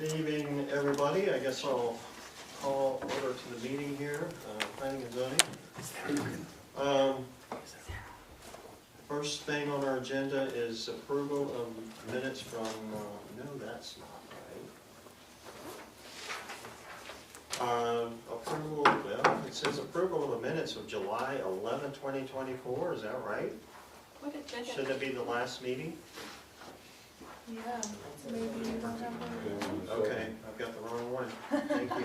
Good evening, everybody. I guess I'll call order to the meeting here, planning and zoning. First thing on our agenda is approval of minutes from, no, that's not right. Approval, well, it says approval of the minutes of July 11, 2024, is that right? What agenda? Should it be the last meeting? Yeah, maybe you don't have one. Okay, I've got the wrong one. Thank you.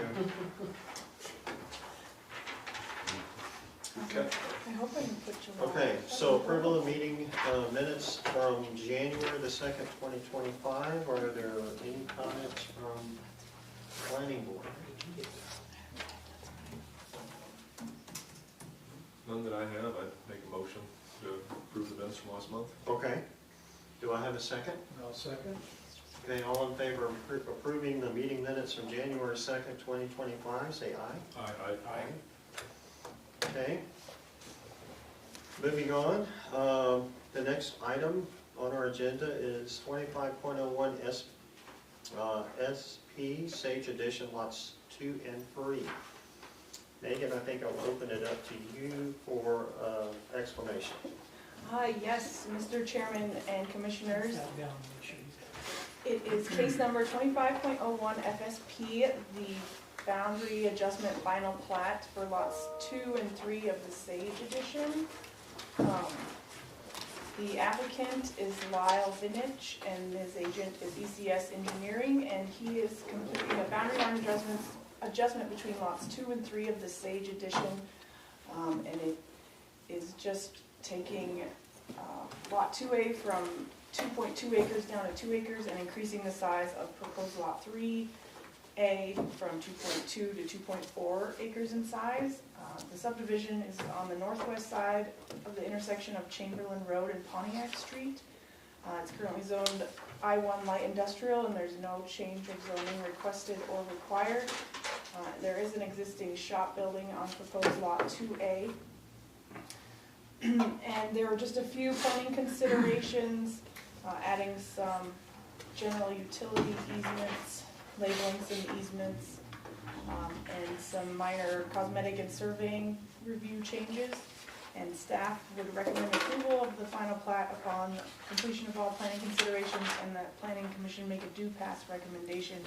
Okay. I hope I didn't put you on. Okay, so approval of meeting minutes from January the 2nd, 2025. Are there any comments from planning board? None that I have. I'd make a motion to approve the minutes from last month. Okay. Do I have a second? I'll second. Okay, all in favor of approving the meeting minutes from January 2nd, 2025, say aye. Aye. Okay. Moving on, the next item on our agenda is 25.01 SP Sage Edition lots 2 and 3. Megan, I think I'll open it up to you for explanation. Yes, Mr. Chairman and Commissioners. Sat down, make sure he's- It is case number 25.01 FSP, the boundary adjustment final plat for lots 2 and 3 of the Sage Edition. The applicant is Lyle Vinich and his agent is ECS Engineering, and he is completing a boundary line adjustment between lots 2 and 3 of the Sage Edition. And it is just taking lot 2A from 2.2 acres down to 2 acres and increasing the size of proposed lot 3A from 2.2 to 2.4 acres in size. The subdivision is on the northwest side of the intersection of Chamberlain Road and Pontiac Street. It's currently zoned I-1 light industrial, and there's no change of zoning requested or required. There is an existing shop building on proposed lot 2A. And there are just a few planning considerations, adding some general utility easements, labeling some easements, and some minor cosmetic and surveying review changes. And staff would recommend approval of the final plat upon completion of all planning considerations, and that planning commission make a due pass recommendation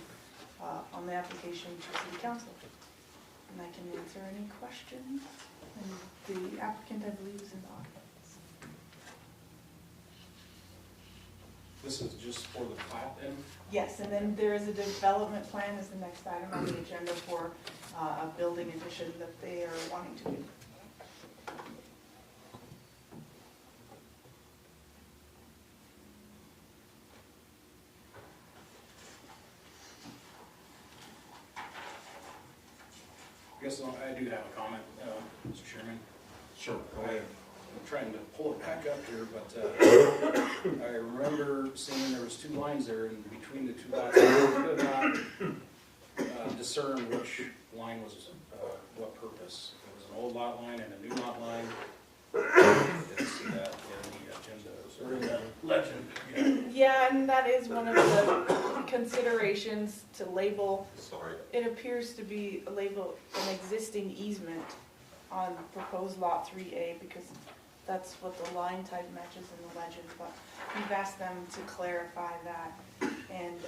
on the application to city council. And I can answer any questions. And the applicant, I believe, is in the audience. This is just for the plat then? Yes, and then there is a development plan as the next item on the agenda for a building addition that they are wanting to do. I guess I do have a comment, Mr. Chairman. Sure, go ahead. I'm trying to pull it back up here, but I remember seeing there was 2 lines there in between the 2 lots. I could not discern which line was what purpose. It was an old lot line and a new lot line. I didn't see that in the agenda or in the legend. Yeah, and that is one of the considerations to label. Sorry. It appears to be a label, an existing easement on proposed lot 3A, because that's what the line type matches in the legend, but we've asked them to clarify that and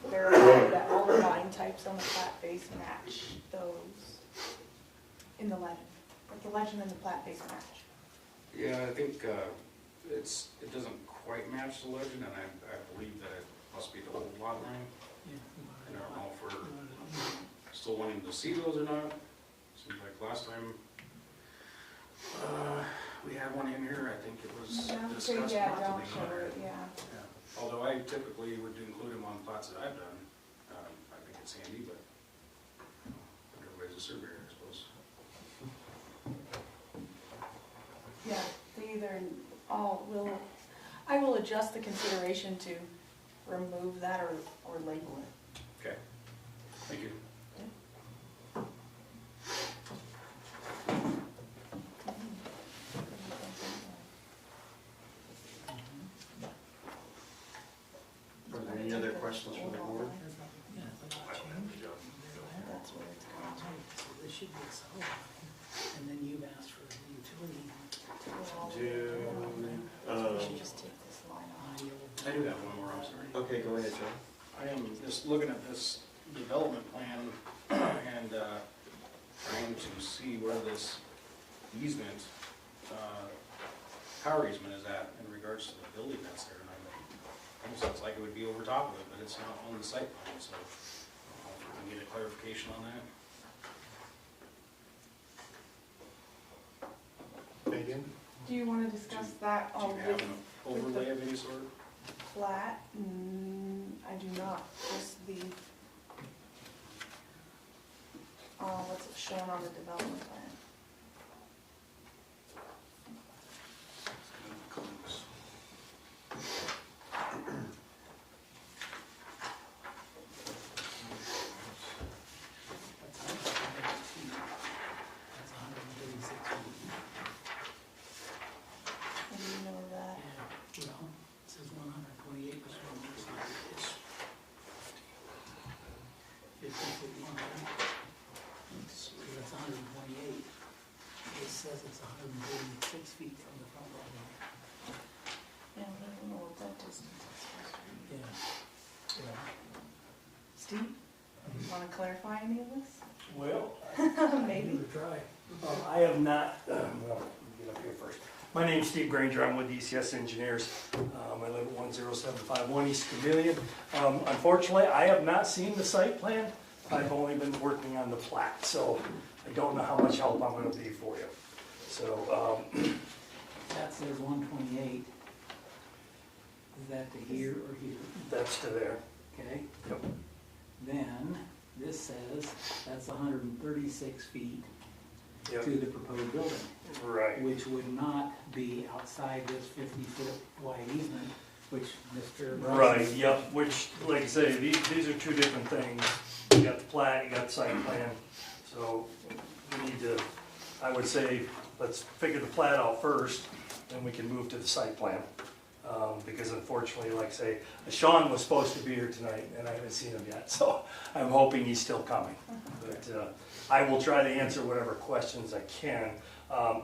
verify that all the line types on the plat base match those in the legend. But the legend and the plat base match. Yeah, I think it doesn't quite match the legend, and I believe that it must be the old lot line. And I don't know if we're still wanting to see those or not. Seems like last time we had one in here, I think it was discussed Yeah, not to don't be show on it, there. yeah. Although I typically would include them on plots that I've done. I think it's handy, but everybody's a surveyor, I suppose. Yeah, they either all will, I will adjust the consideration to remove that or label it. Okay, thank you. Are there any other questions from the board? that's where it's coming from. So this should be a solid line, and then you've asked for the utility. We should just take this line off. I do have one more, I'm sorry. Okay, go ahead, John. I am just looking at this development plan and trying to see where this easement, power easement is at in regards to the building that's there. And almost looks like it would be over top of it, but it's not on the site plan, so I don't know if we can get a clarification on that. Megan? Do you wanna discuss that Do you have with an overlay of any sort? plat? I do not, just the, what's it shown on the development plan? That's 136 feet. And you know that, Yeah, well, it says 128, but it looks like it's 50 feet long. So that's 128. It says it's 136 feet from the front line. yeah, I don't know what that distance is supposed to be. Yeah. Steve, wanna clarify any of this? Well, Maybe. Give it a try. I have not, well, let me get up here first. My name's Steve Granger, I'm with ECS Engineers. I live at 10751 East Chameleon. Unfortunately, I have not seen the site plan. I've only been working on the plat, so I don't know how much help I'm gonna be for you. So, That says 128. Is that to here or here? that's to there. Okay, Yep. then this says that's 136 feet Yep. to the proposed building, Right. which would not be outside this 50-foot wide easement, which Mr. Bryson. Right, yep, which, like I say, these are two different things. You got the plat, you got the site plan, so we need to, I would say, let's figure the plat out first, then we can move to the site plan. Because unfortunately, like I say, Sean was supposed to be here tonight, and I haven't seen him yet, so I'm hoping he's still coming. But I will try to answer whatever questions I can.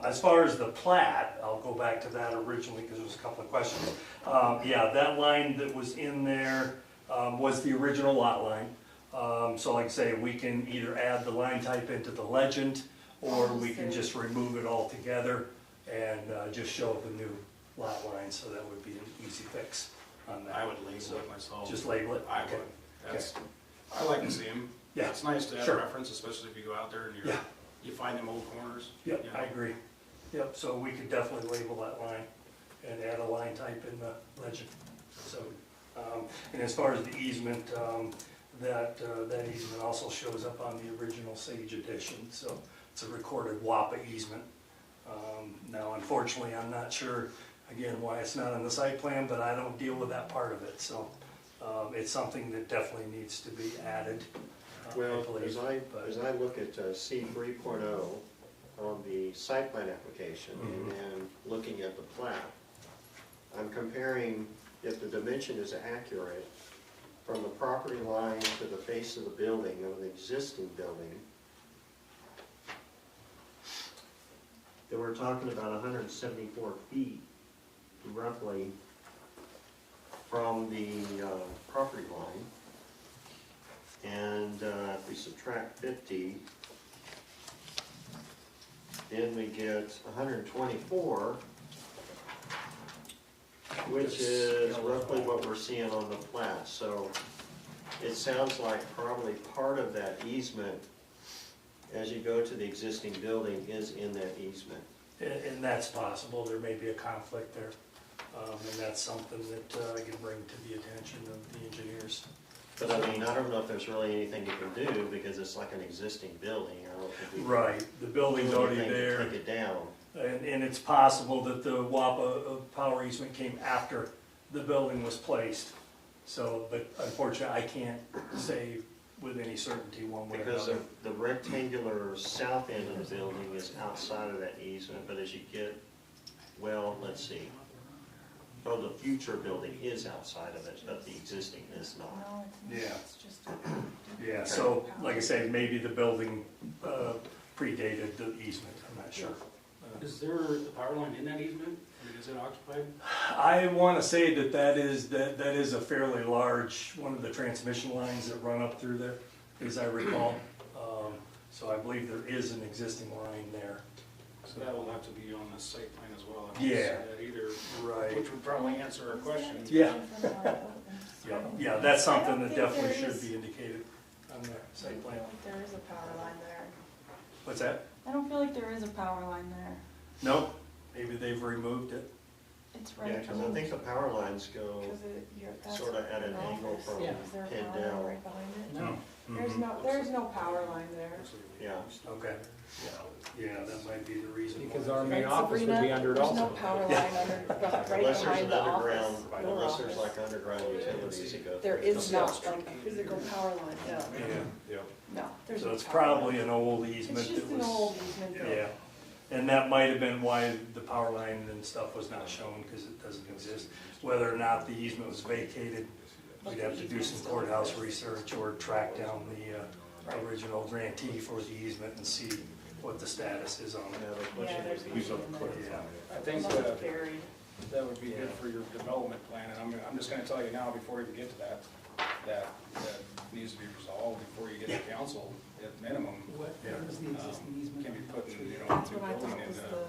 As far as the plat, I'll go back to that originally, because there was a couple of questions. Yeah, that line that was in there was the original lot line. So like I say, we can either add the line type into the legend, or we can just remove it altogether and just show the new lot line, so that would be an easy fix on that. I would label it myself. Just label it? I Okay. would. That's, I like to see them. Yeah. It's nice to have Sure. reference, especially if you go out there and Yeah. you find them old corners. Yep, you know. I agree. Yep, so we could definitely label that line and add a line type in the legend. So, and as far as the easement, that easement also shows up on the original Sage edition, so it's a recorded WAPA easement. Now, unfortunately, I'm not sure, again, why it's not on the site plan, but I don't deal with that part of it, so it's something that definitely needs to be added. Well, believe, as I but- look at C 3.0 on the site plan application and then looking at the plat, I'm comparing if the dimension is accurate from the property line to the face of the building, of the existing building, then we're talking about 174 feet roughly from the property line. And if we subtract 50, then we get 124, which is roughly what we're seeing on the plat. So it sounds like probably part of that easement, as you go to the existing building, is in that easement. And that's possible, there may be a conflict there, and that's something that I can bring to the attention of the engineers. But I mean, I don't know if there's really anything you can do, because it's like an existing building. I don't think we can Right, the do building's already anything to there, take it down. and it's possible that the WAPA power easement came after the building was placed. So, but unfortunately, I can't say with any certainty one way or Because another. the rectangular south end of the building is outside of that easement, but as you get, well, let's see. Oh, the future building is outside of it, but the existing is not. No, it's not. Yeah. It's just. Yeah, so, like I say, maybe the building predated the easement, I'm not sure. Is there a power line in that easement? I mean, is it occupied? I want to say that is a fairly large, one of the transmission lines that run up through there, as I recall. So I believe there is an existing line there. So that will have to be on the site plan as well. I don't Yeah. see that either, Right. which would probably answer our question. Yeah. Yeah, that's something I don't that think definitely there should is- be indicated on the I site don't plan. feel like there is a power line there. What's that? I don't feel like there is a power line there. No, maybe they've removed it. It's right. Yeah, because I think the power lines go That's sort of at an your angle office. from Yeah. Is there a pinned power line down. right behind it? No, There's no power line there. Yeah, Okay, yeah, that might be the reason. Because why. our main Right, office would be Sabrina? under it There's no also. power line right unless there's behind an the underground, office. Your unless there's office. like underground utilities that go. There through. is not like a physical power line, no, Yeah, no, there's so no it's power line. probably an old easement It's that just was. an old easement. Yeah, and that might have been why the power line and stuff was not shown, because it doesn't exist. Whether or not the easement was vacated, we'd have to do some courthouse research or track down the original grantee for the easement and see what the status is on it. Now the Yeah, question there's would be, nothing in there. Yeah, I think Unless it's buried. that would be good for your development plan, and I'm just gonna tell you now, before you get to that, that needs to be resolved before you get to council, at minimum. what, Yeah. what is the existing easement? Can't be on putting, three? you know, That's new what I building thought was into the.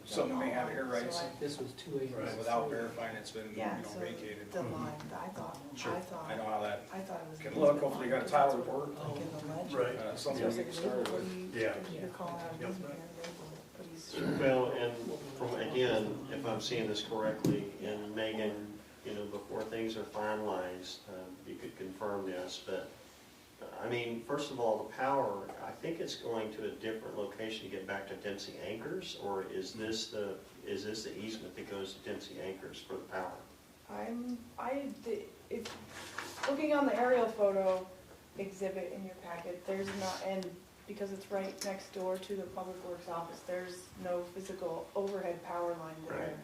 something may have air rights, So This was 280. Right. without verifying it's been, you Yeah, know, so vacated. the line, I thought, Sure. I know how that I thought it was. can an look, easement hopefully you got a line, tile because that's what, report. Like in the legend. right, Something So I was we like, can start what with. do you, Yeah. you're calling out an Yep. easement here, but he's. well, and from, again, if I'm seeing this correctly, and Megan, you know, before things are finalized, you could confirm this, but, I mean, first of all, the power, I think it's going to a different location to get back to Dempsey Anchors, or is this the easement that goes to Dempsey Anchors for the power? If, looking on the aerial photo exhibit in your packet, there's not, and because it's right next door to the Public Works office, there's no physical overhead power line there. Right.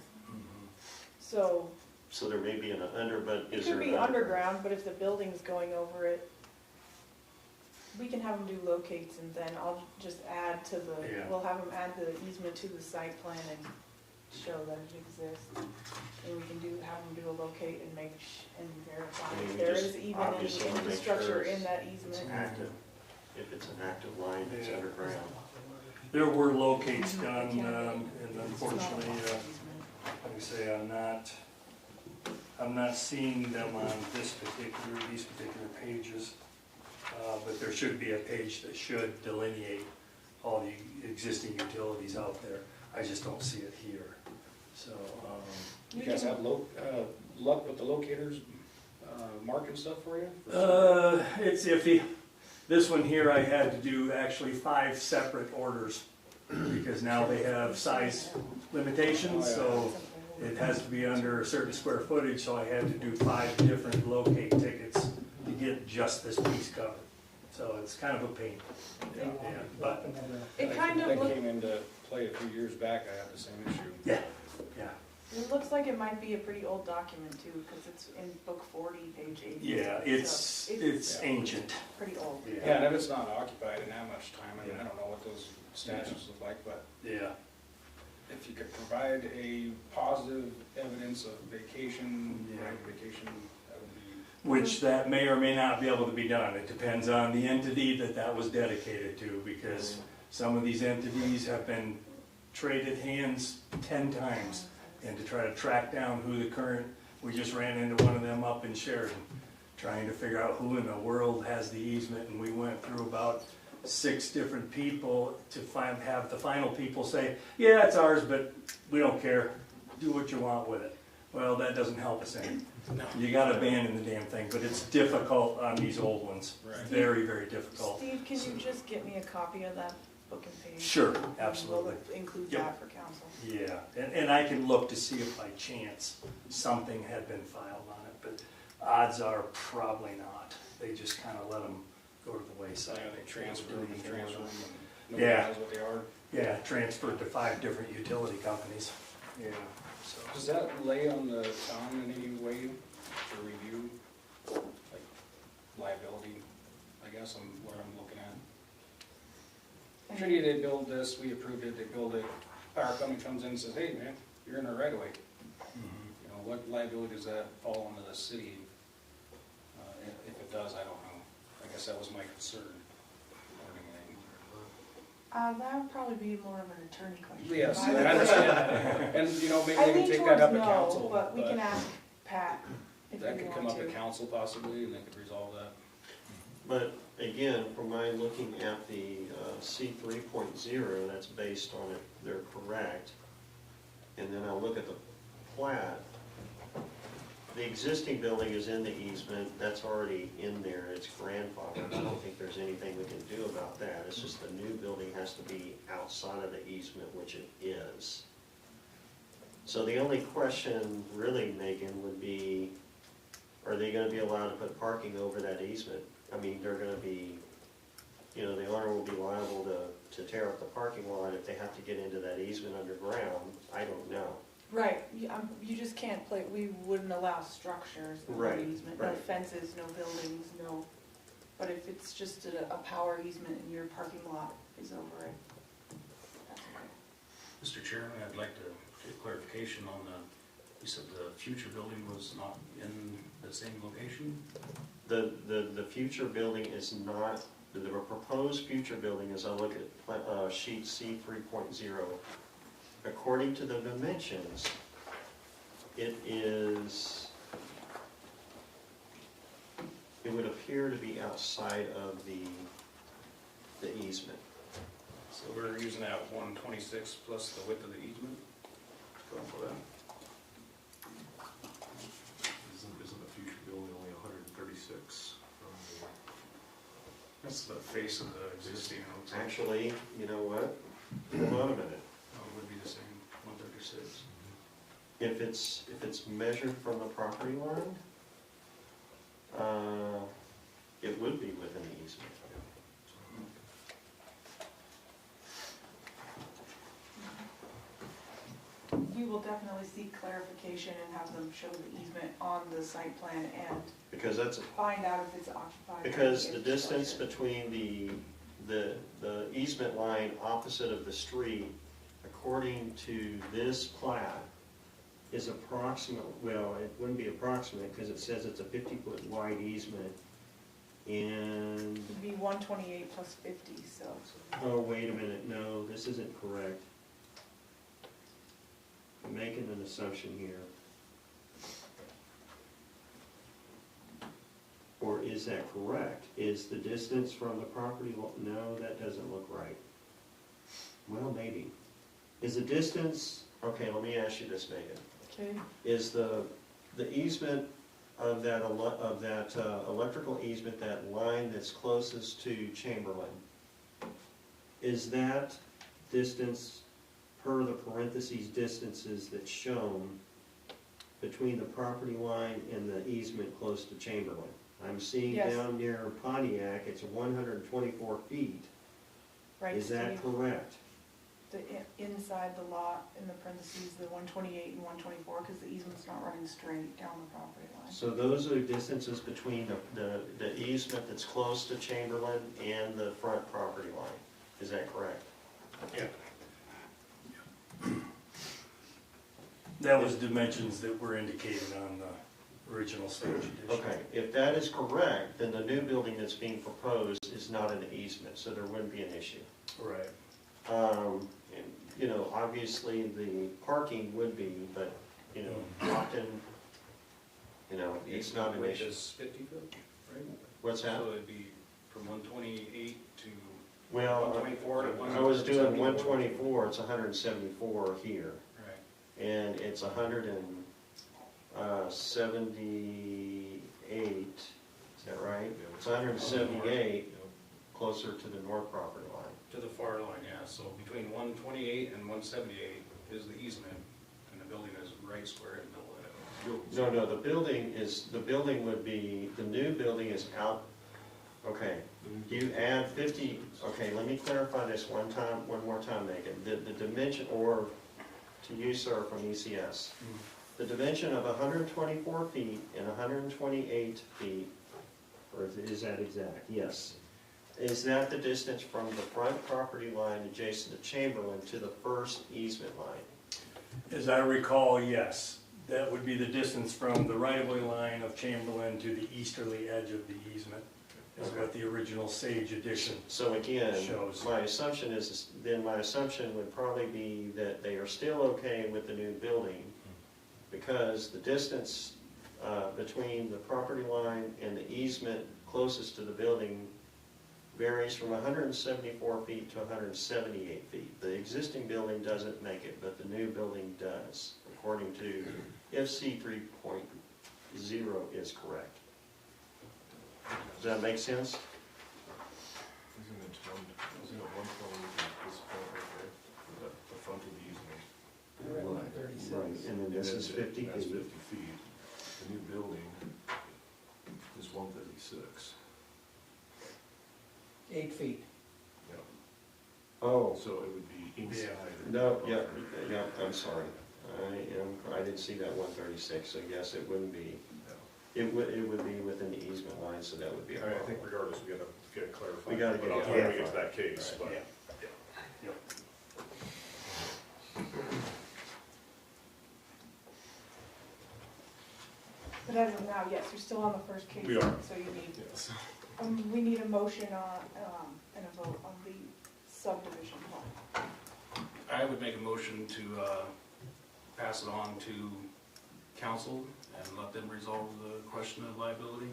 So, So there may be an under, but it is there? could be underground, but if the building's going over it, we can have them do locates and then I'll just add to the, Yeah. we'll have them add the easement to the site plan and show that it exists. And we can have them do a locate and and verify I mean, if we there just is even obviously any wanna make infrastructure sure in that It's easement. active, if it's an active line that's Yeah. underground. there were locates done, and It's not a unfortunately, lost easement. like I say, I'm not seeing them on these particular pages. But there should be a page that should delineate all the existing utilities out there. I just don't see it here, so, You guys have luck with the locators, marking stuff for you? it's iffy. This one here, I had to do actually 5 separate orders, because now they have size limitations, so it has to be under a certain square footage, so I had to do 5 different locate tickets to get just this piece covered. So it's kind of a pain. Yeah, but, It kind of That looks, came into play a few years back, I had the same issue. yeah. it looks like it might be a pretty old document too, because it's in book 40, page 80. Yeah, it's Yeah. ancient. Pretty old. Yeah, and if it's not occupied in that much time, I mean, I don't know what those statutes look like, but Yeah, if you could provide a positive evidence of vacation, Yeah. right, vacation, that would be. which that may or may not be able to be done. It depends on the entity that was dedicated to, because some of these entities have been traded hands 10 times. And to try to track down who the current, we just ran into one of them up in Sheridan, trying to figure out who in the world has the easement, and we went through about 6 different people to have the final people say, yeah, it's ours, but we don't care, do what you want with it. Well, that doesn't help us any. You gotta abandon the damn thing, but it's difficult on these old ones. Right. Very, very difficult. Steve, can you just get me a copy of that book and page? Sure, And absolutely. we'll include Yep. that for council. Yeah, and I can look to see if by chance something had been filed on it, but odds are probably not. They just kind of let them go to the wayside. Yeah, they transfer them and transfer them, and nobody Yeah. knows what they are. Yeah, transferred to 5 different utility companies. Yeah, so. Does that lay on the town in any way to review? guess I'm, what I'm looking at. And Trinity, they build this, we approved it, they build it, power company comes in and says, hey, man, you're in the right of way. You know, what liability does that fall onto the city? If it does, I don't know. I guess that was my concern. more than anything. That would probably be more of an attorney question. Yes, I I would- understand. And, you know, maybe I they can lean take that up towards at council. no, but we can ask Pat if That we could come want up at to. council possibly, and they could resolve that. But again, from my looking at the C 3.0, that's based on it, they're correct. And then I look at the plat, the existing building is in the easement, that's already in there, it's grandfathered. I don't think there's anything we can do about that. It's just the new building has to be outside of the easement, which it is. So the only question really, Megan, would be, are they gonna be allowed to put parking over that easement? I mean, they're gonna be, you know, the owner will be liable to tear up the parking lot if they have to get into that easement underground. I don't know. Right, you just can't play, we wouldn't allow structures in the Right, easement, no right. fences, no buildings, no. But if it's just a power easement and your parking lot is over it, that's okay. Mr. Chairman, I'd like to get clarification on the, you said the future building was not in the same location? The future building is not, the proposed future building, as I look at sheet C 3.0, according to the dimensions, it would appear to be outside of the easement. So we're using that 126 plus the width of the easement? Go for that. Isn't the future building only 136 from the? That's the face of the existing, it looks like. Actually, you know what? Hold on a minute. Oh, it would be the same, 136. If it's measured from the property line, it would be within the easement. We will definitely seek clarification and have them show the easement on the site plan and Because that's, find out if it's occupied. because by the distance infrastructure. between the easement line opposite of the street, according to this plat, is approximate, well, it wouldn't be approximate, because it says it's a 50-foot wide easement, and, It'd be 128 plus 50, so. oh, wait a minute, no, this isn't correct. I'm making an assumption here. Or is that correct? Is the distance from the property, no, that doesn't look right. Well, maybe. Is the distance, okay, let me ask you this, Megan. Okay. Is the easement of that, electrical easement, that line that's closest to Chamberlain, is that distance per the parentheses distances that's shown between the property line and the easement close to Chamberlain? I'm seeing Yes. down near Pontiac, it's 124 feet. Right, Is that Steve? correct? Inside the lot, in the parentheses, the 128 and 124, because the easement's not running straight down the property line. So those are distances between the easement that's close to Chamberlain and the front property line. Is that correct? Yeah. That was dimensions that were indicated on the original stage edition. Okay, if that is correct, then the new building that's being proposed is not an easement, so there wouldn't be an issue. Right. And, you know, obviously the parking would be, but, you know, often, you know, it's not an Width issue. is 50 foot, right? What's that? So it'd be from 128 to Well, 124 to I was doing 174. 124, it's 174 here, Right. and it's 178, is that right? It's 178 closer to the north property line. To the far line, yeah, so between 128 and 178 is the easement, and the building is right square in the middle of it. No, the building would be, the new building is out, okay. You add 50, okay, let me clarify this one more time, Megan. The dimension, or to you, sir, from ECS, the dimension of 124 feet and 128 feet, or is that exact? Yes. Is that the distance from the front property line adjacent to Chamberlain to the first easement line? As I recall, yes, that would be the distance from the right-of-way line of Chamberlain to the easterly edge of the easement, is what the original Sage addition So again, shows. my assumption is, then my assumption would probably be that they are still okay with the new building because the distance between the property line and the easement closest to the building varies from 174 feet to 178 feet. The existing building doesn't make it, but the new building does, according to, if C 3.0 is correct. Does that make sense? Isn't it 120 this point right there? The front of the easement. We're at 136. Right, and then this is 50 That's feet. 50 feet. The new building is 136. 8 feet. Yeah. Oh, So it would be inside. or no, above. yeah, I'm sorry. I didn't see that 136, so yes, it wouldn't be, Yeah. it would be within the easement line, so that would be a I problem. think regardless, we gotta get it clarified. We gotta get it But I'll try to get to clarified. that case, but. Yeah. Yep. But as of now, yes, you're still on the first case. We are. So you need, Yes. we need a motion on, and a vote on the subdivision plan. I would make a motion to pass it on to council and let them resolve the question of liability.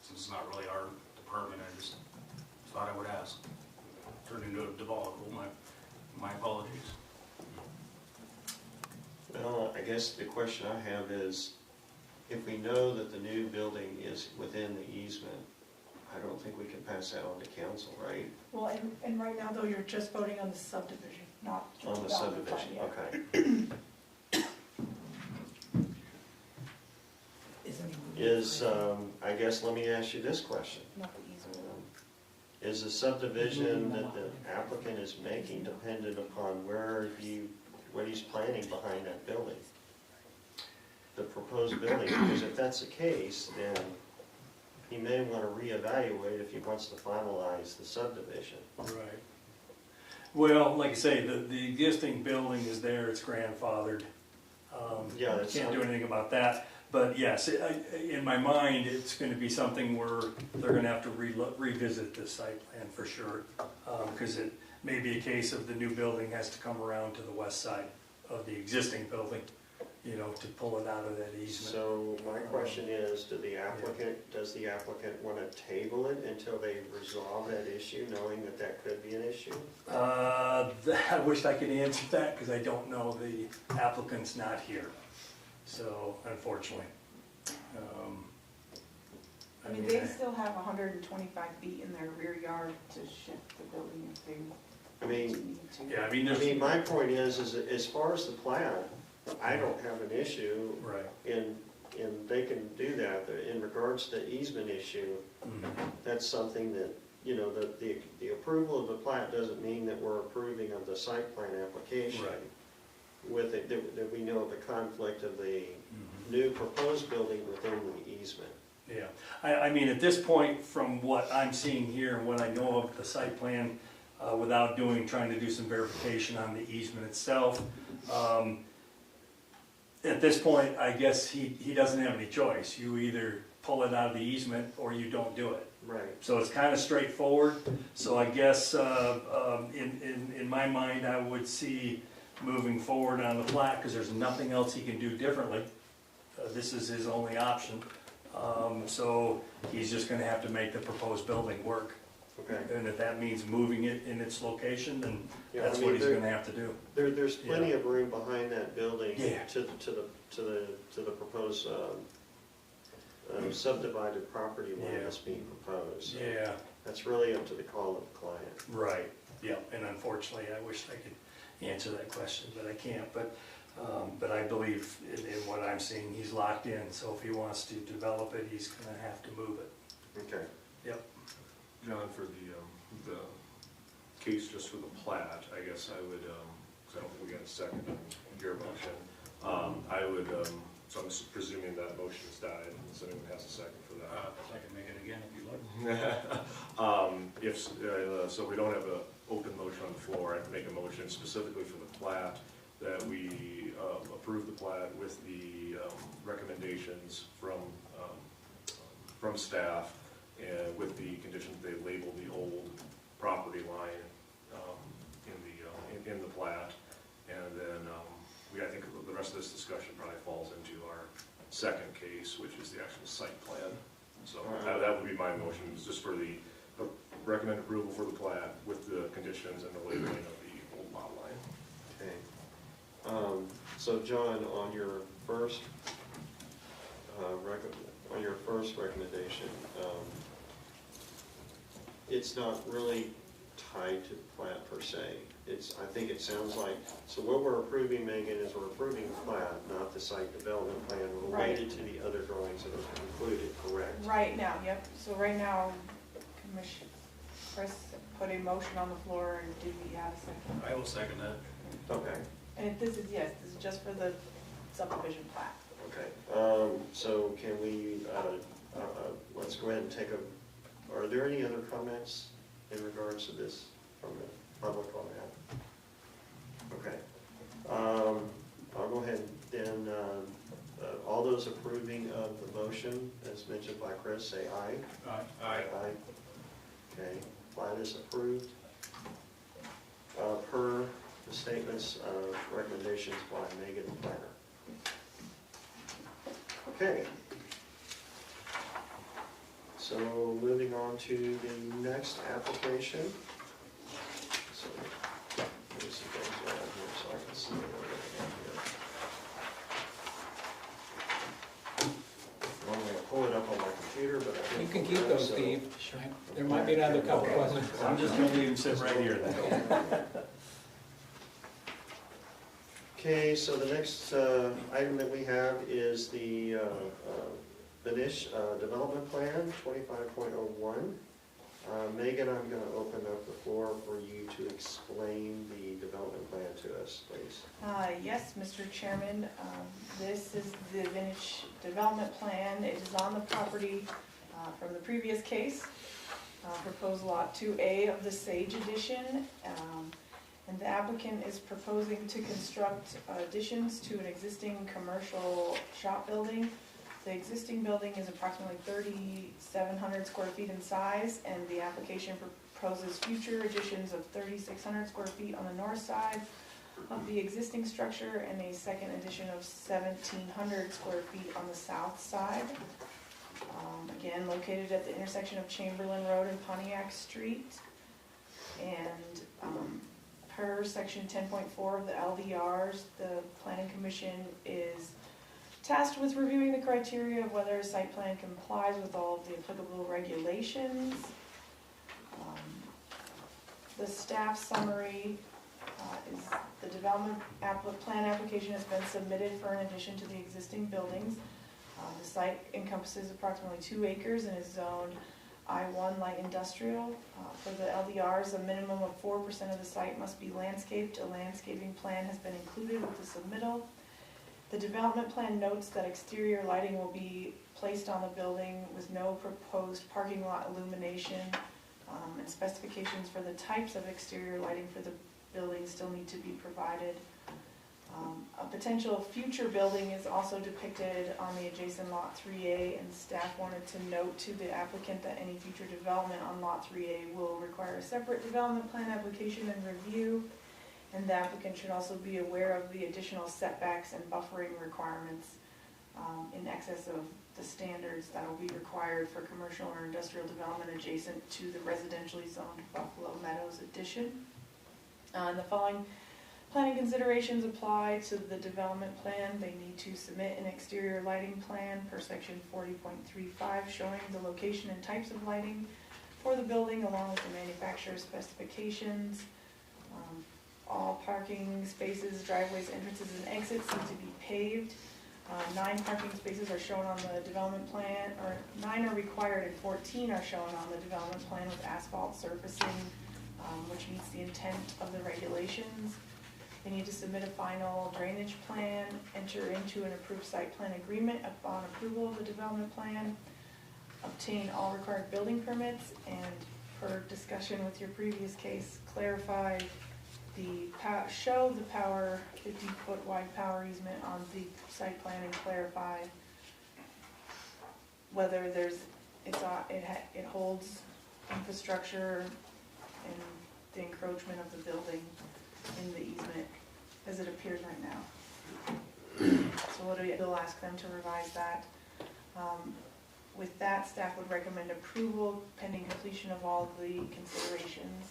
Since it's not really our department, I just thought I would ask. Turned into a debacle, my apologies. Well, I guess the question I have is, if we know that the new building is within the easement, I don't think we can pass that on to council, right? Well, and right now, though, you're just voting on the subdivision, not On the development plan subdivision, yet. okay. Is, I guess, let me ask you this question. Not the easement. Is the subdivision that the applicant is making dependent upon what he's planning behind that building? The proposed building, because if that's the case, then he may want to reevaluate if he wants to finalize the subdivision. Right. Well, like I say, the existing building is there, it's grandfathered. Yeah, that's- Can't do anything about that, but yes, in my mind, it's gonna be something where they're gonna have to revisit this site plan for sure. Because it may be a case of the new building has to come around to the west side of the existing building, you know, to pull it out of that easement. So my question is, does the applicant want to table it until they resolve that issue, knowing that that could be an issue? I wish I could answer that, because I don't know, the applicant's not here, so unfortunately. I mean, they still have 125 feet in their rear yard to shift the building if they I mean, need to. Yeah, I mean, I there's, mean, my point is as far as the plat, I don't have an issue right. in they can do that. In regards to the easement issue, Mhm. that's something that, you know, the approval of the plat doesn't mean that we're approving of the site plan application. Right. With it, that we know of the conflict of the Mhm. new proposed building within the easement. Yeah, I mean, at this point, from what I'm seeing here and what I know of the site plan, without trying to do some verification on the easement itself, at this point, I guess he doesn't have any choice. You either pull it out of the easement or you don't do it. Right. So it's kind of straightforward. So I guess, in my mind, I would see moving forward on the plat, because there's nothing else he can do differently. This is his only option. So he's just gonna have to make the proposed building work. Okay. And if that means moving it in its location, then Yeah, that's I what mean, he's gonna have to do. there's plenty of room behind that building Yeah. to the proposed subdivided property line Yeah. that's being proposed. So Yeah, that's really up to the call of the client. right, yeah, and unfortunately, I wish I could answer that question, but I can't. But I believe in what I'm seeing, he's locked in, so if he wants to develop it, he's gonna have to move it. Okay. Yep. John, for the case just for the plat, I guess I would, because I don't think we got a second on your motion. I would, so I'm presuming that motion's died, unless anyone has a second for that. I can make it again if you like. so we don't have an open motion on the floor, I'd make a motion specifically for the plat, that we approve the plat with the recommendations from staff, and with the condition that they label the old property line in the plat. And then I think the rest of this discussion probably falls into our second case, which is the actual site plan. So that would be my motion, is just for the recommend approval for the plat with the conditions and the labeling of the old lot line. Okay. So John, on your first recommendation, it's not really tied to the plat per se. I think it sounds like, so what we're approving, Megan, is we're approving the plat, not the site development plan related to the other drawings that are included, correct? Right now, yep. So right now, Commissioner Chris put a motion on the floor, and do we have a second? I will second that. Okay, And this is just for the subdivision plat. okay. So can we, let's go ahead and take are there any other comments in regards to this from the public on that? Okay. I'll go ahead then, all those approving of the motion, as mentioned by Chris, say aye. Aye. Aye. Okay, plat is approved. Per the statements of recommendations by Megan the planner. Okay. So moving on to the next application. So, let me see things around here so I can see what we're looking at here. Normally I pull it up on my computer, but I You didn't can pull it keep up, those, so- Steve. There might be another couple questions. I'm just gonna leave him sit right here then. Okay, so the next item that we have is the Benish Development Plan 25.01. Megan, I'm going to open up the floor for you to explain the development plan to us, please. Yes, Mr. Chairman, this is the Vintage Development Plan. It is on the property from the previous case, proposed lot 2A of the Sage Edition. And the applicant is proposing to construct additions to an existing commercial shop building. The existing building is approximately 3,700 square feet in size, and the application proposes future additions of 3,600 square feet on the north side of the existing structure and a second addition of 1,700 square feet on the south side. Again, located at the intersection of Chamberlain Road and Pontiac Street. And per section 10.4 of the LDRs, the Planning Commission is tasked with reviewing the criteria of whether a site plan complies with all of the applicable regulations. The staff summary is the development plan application has been submitted for an addition to the existing buildings. The site encompasses approximately 2 acres and is zoned I-1 light industrial. For the LDRs, a minimum of 4% of the site must be landscaped. A landscaping plan has been included with the submittal. The development plan notes that exterior lighting will be placed on the building with no proposed parking lot illumination, and specifications for the types of exterior lighting for the building still need to be provided. A potential future building is also depicted on the adjacent lot 3A, and staff wanted to note to the applicant that any future development on lot 3A will require a separate development plan application and review, and the applicant should also be aware of the additional setbacks and buffering requirements in excess of the standards that will be required for commercial or industrial development adjacent to the residentially zoned Buffalo Meadows addition. The following planning considerations apply to the development plan. They need to submit an exterior lighting plan per section 40.35 showing the location and types of lighting for the building along with the manufacturer's specifications. All parking spaces, driveways, entrances, and exits need to be paved. 9 parking spaces are shown on the development plan, or 9 are required and 14 are shown on the development plan with asphalt surfacing, which meets the intent of the regulations. They need to submit a final drainage plan, enter into an approved site plan agreement upon approval of the development plan, obtain all required building permits, and per discussion with your previous case, clarify show the power, 50-foot wide power easement on the site plan and clarify whether it holds infrastructure and the encroachment of the building in the easement as it appears right now. So we'll ask them to revise that. With that, staff would recommend approval pending completion of all the considerations,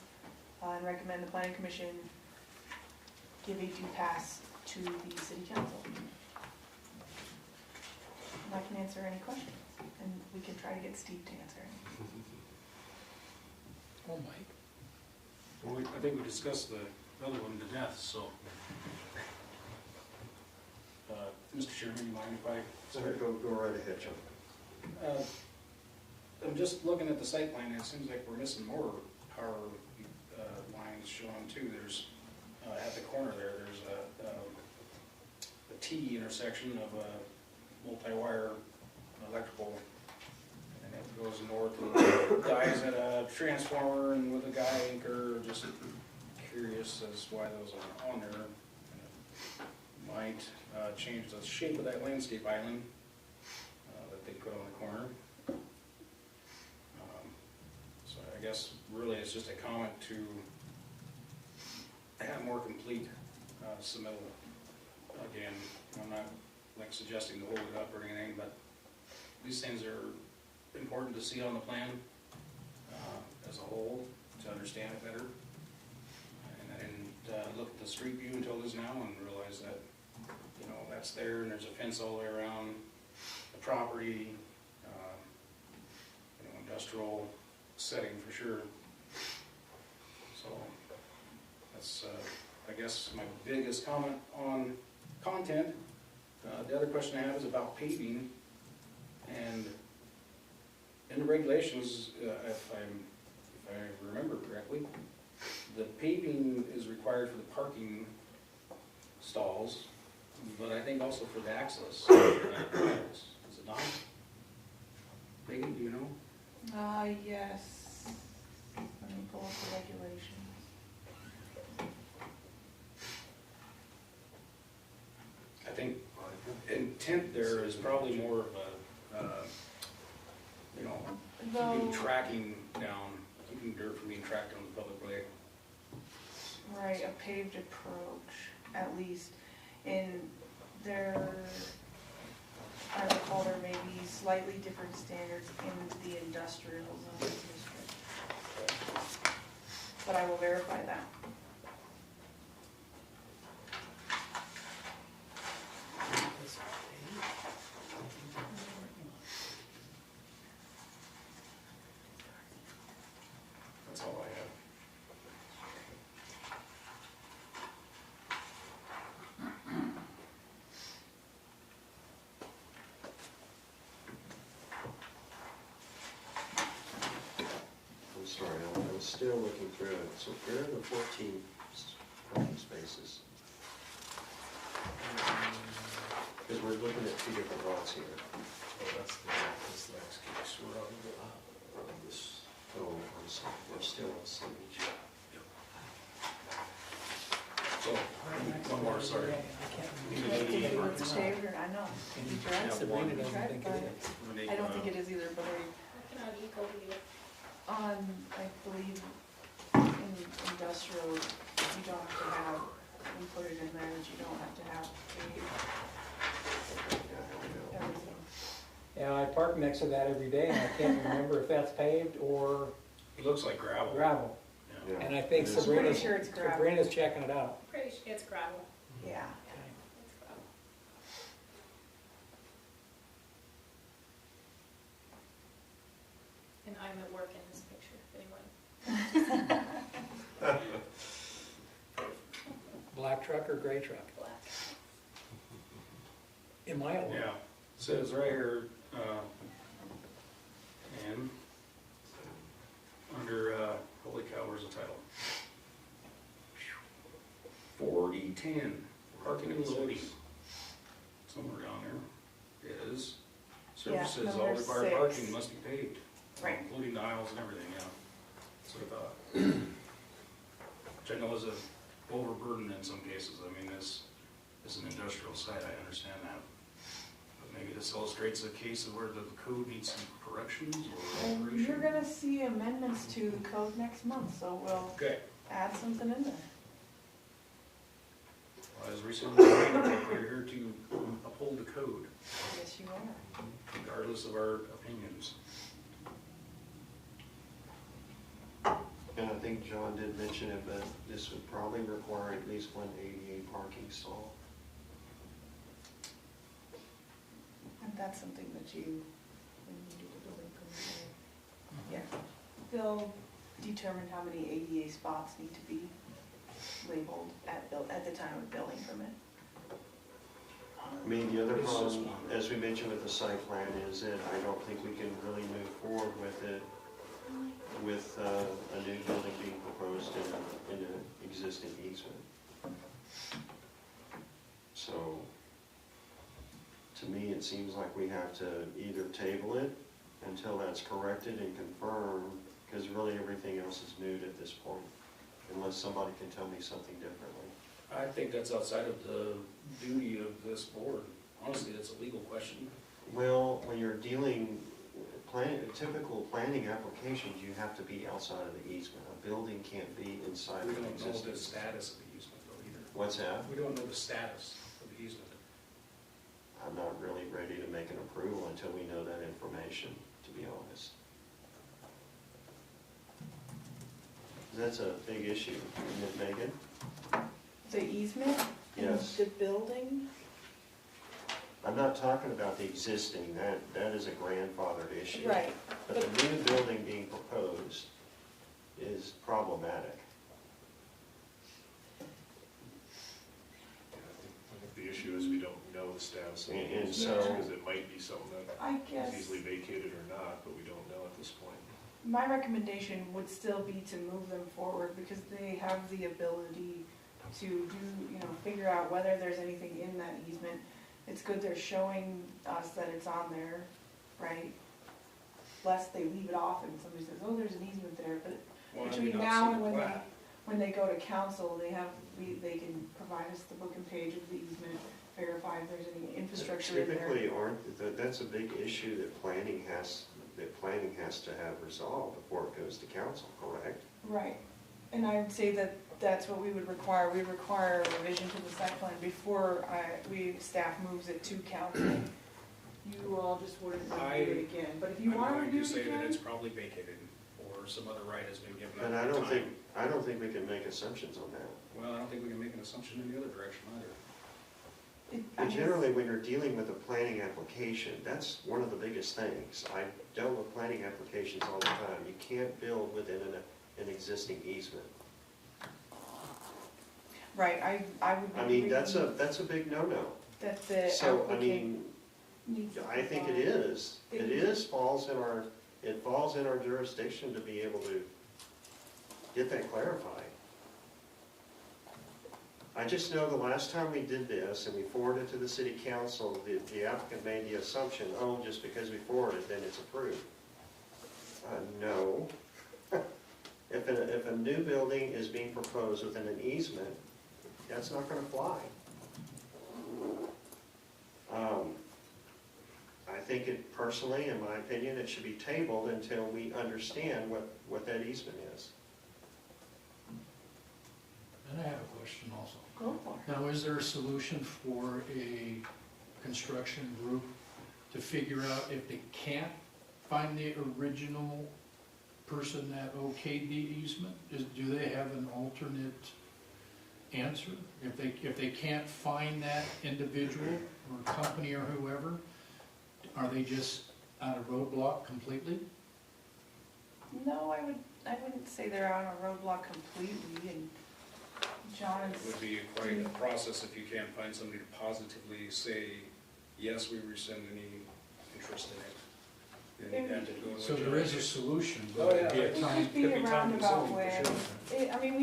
and recommend the planning commission give a due pass to the city council. And I can answer any questions, and we can try to get Steve to answer any. Oh, Mike. Well, I think we discussed the other one to death, so. Mr. Chairman, you mind if I? Go right ahead, John. I'm just looking at the site plan, and it seems like we're missing more power lines shown too. There's, at the corner there's a T intersection of a multi-wire electrical, and it goes north and dies at a transformer and with a guy anchor. Just curious as why those are on there. Might change the shape of that landscape island that they put on the corner. So I guess really it's just a comment to have more complete submittal. Again, I'm not like suggesting to hold it up or anything, but these things are important to see on the plan as a whole, to understand it better. And I didn't look at the street view until just now and realize that, you know, that's there and there's a fence all the way around the property, you know, industrial setting for sure. So that's, I guess, my biggest comment on content. The other question I have is about paving, and in the regulations, if I remember correctly, the paving is required for the parking stalls, but I think also for the access. Is it not? Megan, do you know? Yes. Let me pull up the regulations. I think intent there is probably more of a, you know, keeping tracking down, keeping dirt from being tracked on the public way. Right, a paved approach, at least. In there, I recall there may be slightly different standards in the industrial zone district. But I will verify that. That's all I have. I'm sorry, I was still looking through it. So where are the 14 parking spaces? Because we're looking at two different lots here. Oh, that's this next case, we're on this. Oh, I'm sorry, we're still on Sage. So, one more, sorry. It's paved, or I know. You tried, Sabrina you doesn't tried, think but it is. I don't think it is either, but Working on EcoView. I believe in industrial, you don't have to have, we put it in there that you don't have to have everything. Yeah, I park next to that every day, and I can't remember if that's paved or It looks like gravel. gravel. Yeah. Yeah. And I think It is. I'm pretty Sabrina's, sure it's gravel. Sabrina's checking it out. Pretty sure it's gravel. Yeah. It's gravel. And I'm at work in this picture, if anyone. Black truck or gray truck? Black. In my own. Yeah, says right here, and under, holy cow, where's the title? 4010, parking and loading. Somewhere down there is, Yeah, services, all number required 6. parking must be paved. Right. Including the aisles and everything, yeah. That's what I thought. Which I know is a overburden in some cases. I mean, this is an industrial site, I understand that. But maybe this illustrates a case of where the code needs some corrections or And alteration. you're gonna see amendments to the code next month, so we'll Okay. add something in there. Well, as recently as we're here to uphold the code, Yes, you are. regardless of our opinions. And I think John did mention it, but this would probably require at least one ADA parking stall. And that's something that you, when you do the building permit, yeah. They'll determine how many ADA spots need to be labeled at the time of building permit. I mean, the other It's just problem, one. as we mentioned with the site plan, is that I don't think we can really move forward with it with a new building being proposed in an existing easement. So, to me, it seems like we have to either table it until that's corrected and confirmed, because really everything else is moot at this point, unless somebody can tell me something differently. I think that's outside of the duty of this board. Honestly, that's a legal question. Well, when you're dealing, typical planning applications, you have to be outside of the easement. A building can't be inside We of an don't know the existing. status of the easement though either. What's that? We don't know the status of the easement. I'm not really ready to make an approval until we know that information, to be honest. That's a big issue, isn't it, Megan? The easement? and Yes. The building? I'm not talking about the existing, that is a grandfathered issue. Right, But the new building being proposed is problematic. I think the issue is we don't know the status of the And easement, so- because it might be something that I is guess easily vacated or not, but we don't know at this point. my recommendation would still be to move them forward because they have the ability to do, figure out whether there's anything in that easement. It's good they're showing us that it's on there, right? Lest they leave it off and somebody says, oh, there's an easement there, but Well, have between we not now seen and the when plat? they go to council, they can provide us the book and page of the easement, verify if there's any infrastructure in there. Typically, that's a big issue that planning has to have resolved before it goes to council, correct? Right, and I would say that that's what we would require. We require a revision to the site plan before staff moves it to council. You all just wouldn't review it again, but if you want to I'm review going to it say that again, it's probably vacated or some other right has been given up And at I the don't time. think we can make assumptions on that. Well, I don't think we can make an assumption in the other direction either. I But guess- generally, when you're dealing with a planning application, that's one of the biggest things. I dealt with planning applications all the time. You can't build within an existing easement. right, I would. I mean, agree that's a big no-no. That the So, I applicant mean, needs to I think it provide- is. It falls in our jurisdiction to be able to get that clarified. I just know the last time we did this and we forwarded it to the city council, the applicant made the assumption, oh, just because we forwarded it, then it's approved. No. If a new building is being proposed within an easement, that's not gonna fly. I think it, personally, in my opinion, it should be tabled until we understand what that easement is. And I have a question also. Go for it. Now, is there a solution for a construction group to figure out if they can't find the original person that okayed the easement? Do they have an alternate answer? If they can't find that individual or company or whoever, are they just on a roadblock completely? No, I wouldn't say they're on a roadblock completely, and John's. It would be quite a process if you can't find somebody to positively say, yes, we rescind any interest in it. Then you'd have to go in So which there is a direction. solution, Oh, but yeah. it'd be a It would time. just be could a be time roundabout consuming, way. for sure. I mean,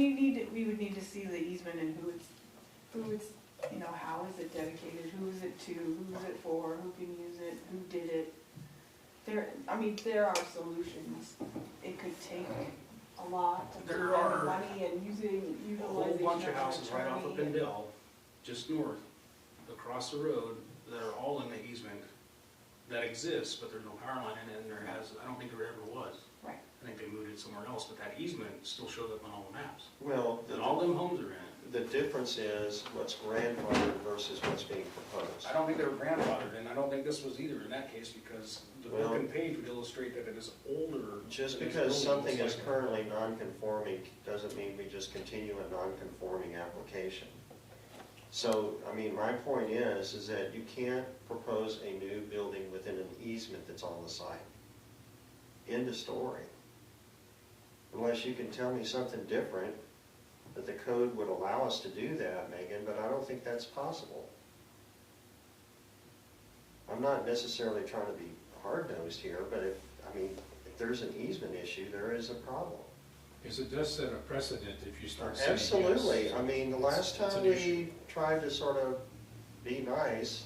we would need to see the easement and who it's, how is it dedicated, who is it to, who is it for, who can use it, who did it. There are solutions. It could take a lot of There time are and money and utilization A whole bunch of an houses right off of attorney and- Pendel, just north, across the road, that are all in the easement that exists, but there's no power line in it, and I don't think there ever was. Right. I think they moved it somewhere else, but that easement still shows up on all the maps. Well, And all them homes are in it. the difference is what's grandfathered versus what's being proposed. I don't think they were grandfathered, and I don't think this was either in that case, because the Well- broken page would illustrate that it is older. Just than this because building something looks is like. currently non-conforming doesn't mean we just continue a non-conforming application. So, I mean, my point is that you can't propose a new building within an easement that's on the site. End of story. Unless you can tell me something different, that the code would allow us to do that, Megan, but I don't think that's possible. I'm not necessarily trying to be hard-nosed here, but if there's an easement issue, there is a problem. Because it does set a precedent if you start saying yes. Absolutely. I mean, the last It's an time issue. we tried to sort of be nice,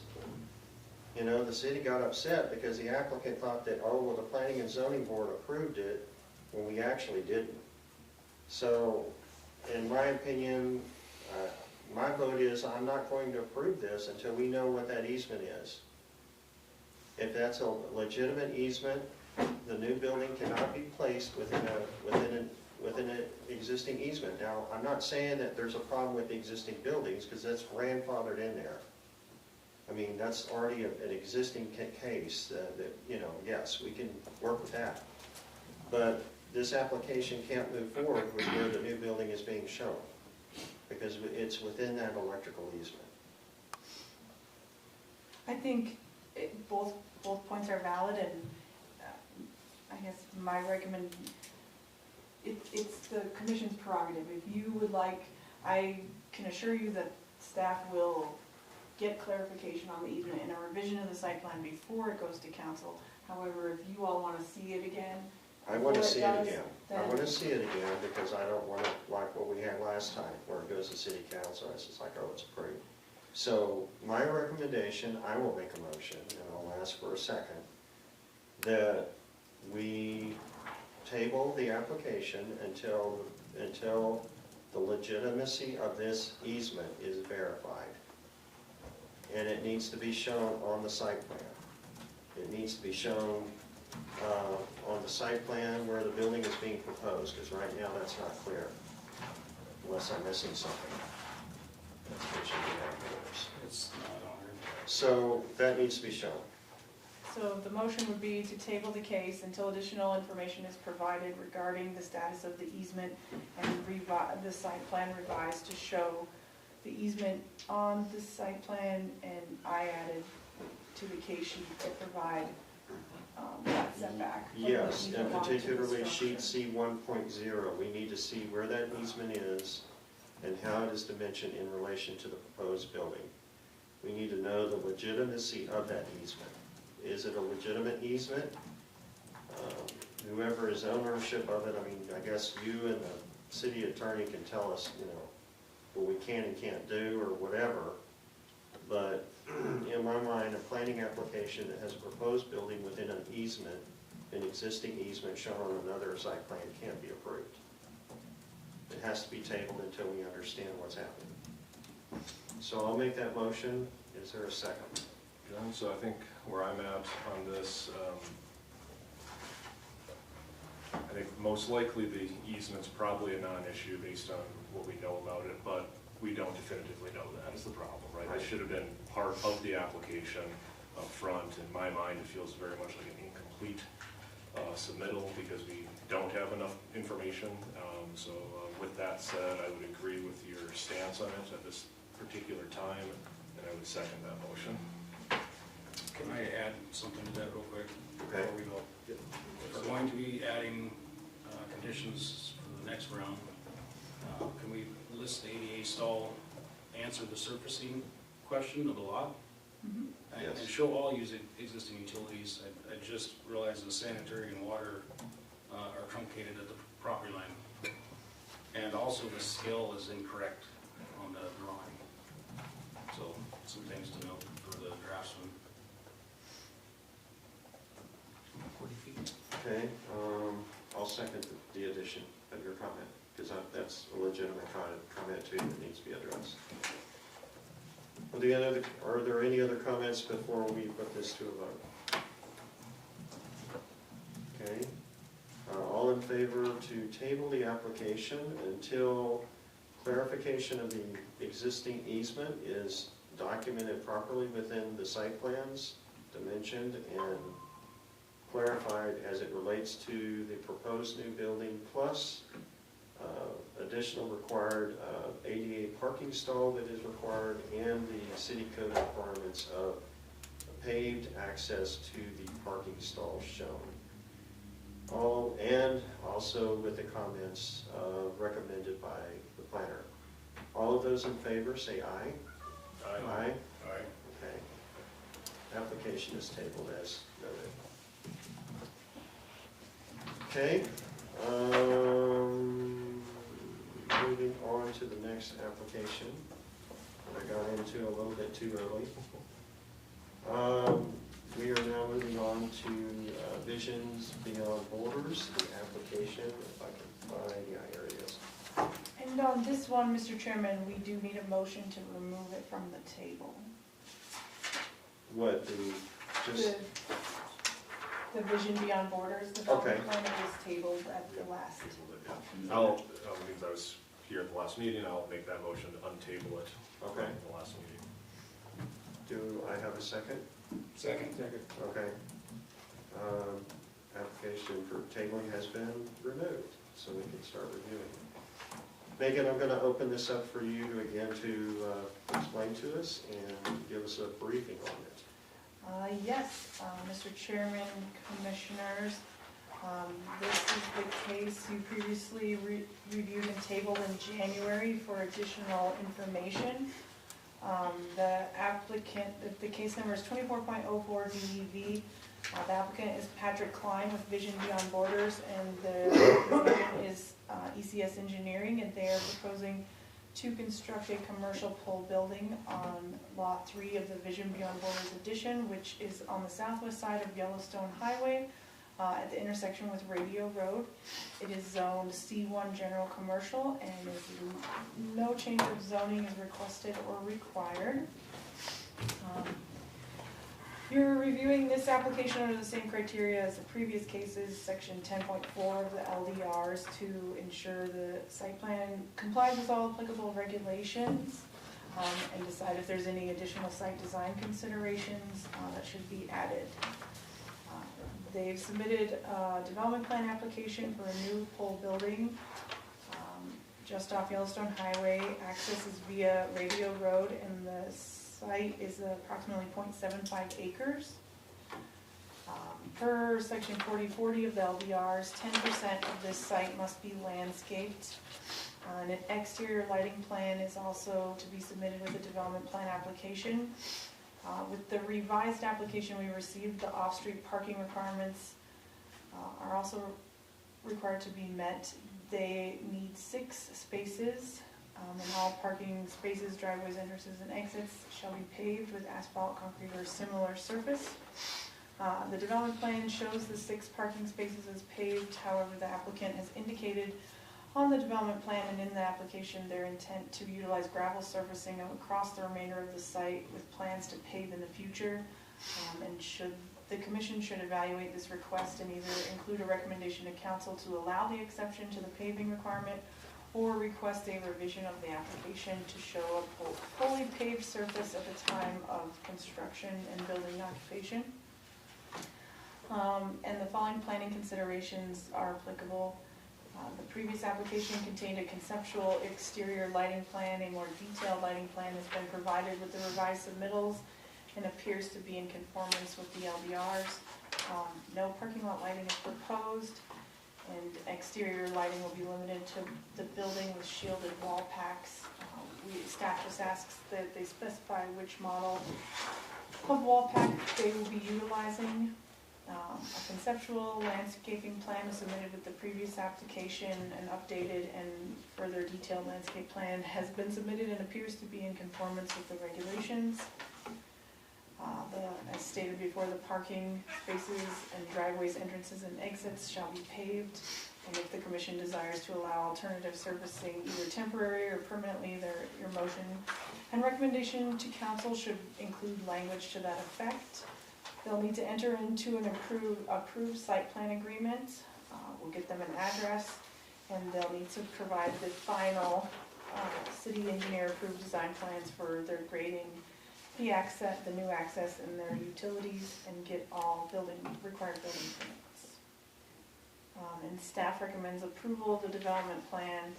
the city got upset because the applicant thought that, oh, well, the planning and zoning board approved it, when we actually didn't. So, in my opinion, my vote is I'm not going to approve this until we know what that easement is. If that's a legitimate easement, the new building cannot be placed within an existing easement. Now, I'm not saying that there's a problem with the existing buildings, because that's grandfathered in there. I mean, that's already an existing case that, yes, we can work with that. But this application can't move forward with where the new building is being shown, because it's within that electrical easement. I think both points are valid, and I guess my it's the commission's prerogative. If you would like, I can assure you that staff will get clarification on the easement and a revision of the site plan before it goes to council. However, if you all want to see it again, I want to before see it does, again. I then- want to see it again, because I don't want it like what we had last time, where it goes to city council, and it's just like, oh, it's approved. So, my recommendation, I will make a motion, and I'll ask for a second, that we table the application until the legitimacy of this easement is verified. And it needs to be shown on the site plan. It needs to be shown on the site plan where the building is being proposed, because right now that's not clear, unless I'm missing something. That's what should be afterwards. It's not on here. So that needs to be shown. So the motion would be to table the case until additional information is provided regarding the status of the easement and the site plan revised to show the easement on the site plan, and I added to the case sheet that provide that setback. Yes, You and belong to the particularly sheet structure. C 1.0, we need to see where that easement is and how it is dimensioned in relation to the proposed building. We need to know the legitimacy of that easement. Is it a legitimate easement? Whoever is ownership of it, I mean, I guess you and the city attorney can tell us, what we can and can't do or whatever. But in my mind, a planning application that has a proposed building within an easement, an existing easement shown on another site plan, can't be approved. It has to be tabled until we understand what's happening. So I'll make that motion. Is there a second? John, so I think where I'm at on this, I think most likely the easement's probably a non-issue based on what we know about it, but we don't definitively know that is the problem, right? That should have been part of the application up front. In my mind, it feels very much like an incomplete submittal because we don't have enough information. So with that said, I would agree with your stance on it at this particular time, and I would second that motion. Can I add something to that real quick Okay. before we go? We're going to be adding conditions for the next round. Can we list the ADA stall, answer the surfacing question of the lot? Mhm. And Yes. show all existing utilities. I just realized the sanitary and water are truncated at the property line. And also the scale is incorrect on the drawing. So some things to note for the draftsman. 40 feet. Okay, I'll second the addition of your comment, because that's a legitimate comment too that needs to be addressed. Are there any other comments before we put this to a vote? Okay, all in favor to table the application until clarification of the existing easement is documented properly within the site plans, dimensioned and clarified as it relates to the proposed new building, plus additional required ADA parking stall that is required, and the city code requirements of paved access to the parking stall shown. And also with the comments recommended by the planner. All of those in favor say aye. Aye. Aye. Okay. Application is tabled as noted. Okay. Moving on to the next application. I got into a little bit too early. We are now moving on to Visions Beyond Borders, the application, if I can find, yeah, here it is. And on this one, Mr. Chairman, we do need a motion to remove it from the table. What, just, The Vision Beyond Borders Okay. development plan was tabled at the last. Because I was here at the last meeting, I'll make that motion to untable it from Okay. the last meeting. do I have a second? Second. Okay. Application for tabling has been removed, so we can start reviewing. Megan, I'm going to open this up for you again to explain to us and give us a briefing on it. Yes, Mr. Chairman, Commissioners, this is the case you previously reviewed and tabled in January for additional information. The applicant, the case number is 24.04 DEV. The applicant is Patrick Klein with Vision Beyond Borders, and the applicant is ECS Engineering, and they are proposing to construct a commercial pole building on Lot 3 of the Vision Beyond Borders addition, which is on the southwest side of Yellowstone Highway at the intersection with Radio Road. It is zoned C1 General Commercial, and no change of zoning is requested or required. You're reviewing this application under the same criteria as the previous cases, section 10.4 of the LDRs, to ensure the site plan complies with all applicable regulations, and decide if there's any additional site design considerations that should be added. They've submitted a development plan application for a new pole building just off Yellowstone Highway. Access is via Radio Road, and the site is approximately 0.75 acres. Per section 4040 of the LBRs, 10% of this site must be landscaped. An exterior lighting plan is also to be submitted with the development plan application. With the revised application we received, the off-street parking requirements are also required to be met. They need 6 spaces. And all parking spaces, driveways, entrances, and exits shall be paved with asphalt, concrete, or similar surface. The development plan shows the 6 parking spaces as paved. However, the applicant has indicated on the development plan and in the application their intent to utilize gravel surfacing across the remainder of the site with plans to pave in the future. And the commission should evaluate this request and either include a recommendation to council to allow the exception to the paving requirement, or request a revision of the application to show a fully paved surface at the time of construction and building occupation. And the following planning considerations are applicable. The previous application contained a conceptual exterior lighting plan. A more detailed lighting plan has been provided with the revised submittals and appears to be in conformance with the LBRs. No parking lot lighting is proposed, and exterior lighting will be limited to the building with shielded wall packs. Staff just asks that they specify which model of wall pack they will be utilizing. A conceptual landscaping plan was submitted with the previous application. An updated and further detailed landscape plan has been submitted and appears to be in conformance with the regulations. As stated before, the parking spaces and driveways, entrances, and exits shall be paved. And if the commission desires to allow alternative surfacing, either temporary or permanently, your motion and recommendation to council should include language to that effect. They'll need to enter into an approved site plan agreement. We'll get them an address, and they'll need to provide the final city engineer approved design plans for their grading, the new access, and their utilities, and get all required building permits. And staff recommends approval of the development plan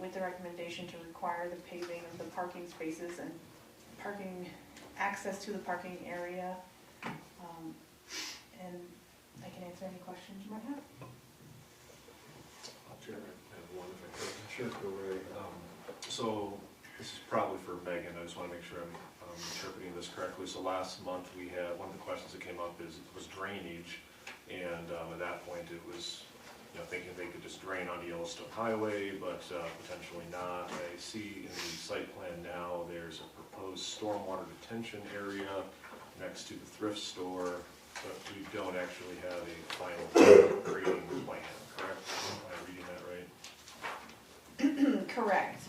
with the recommendation to require the paving of the parking spaces and access to the parking area. And I can answer any questions you might have. Chairman, I have one if I could. Sure, go right. So this is probably for Megan. I just want to make sure I'm interpreting this correctly. So last month we had, one of the questions that came up was drainage. And at that point it was, thinking they could just drain onto Yellowstone Highway, but potentially not. I see in the site plan now, there's a proposed stormwater detention area next to the thrift store, but we don't actually have a final grading plan, correct? Am I reading that right? Correct.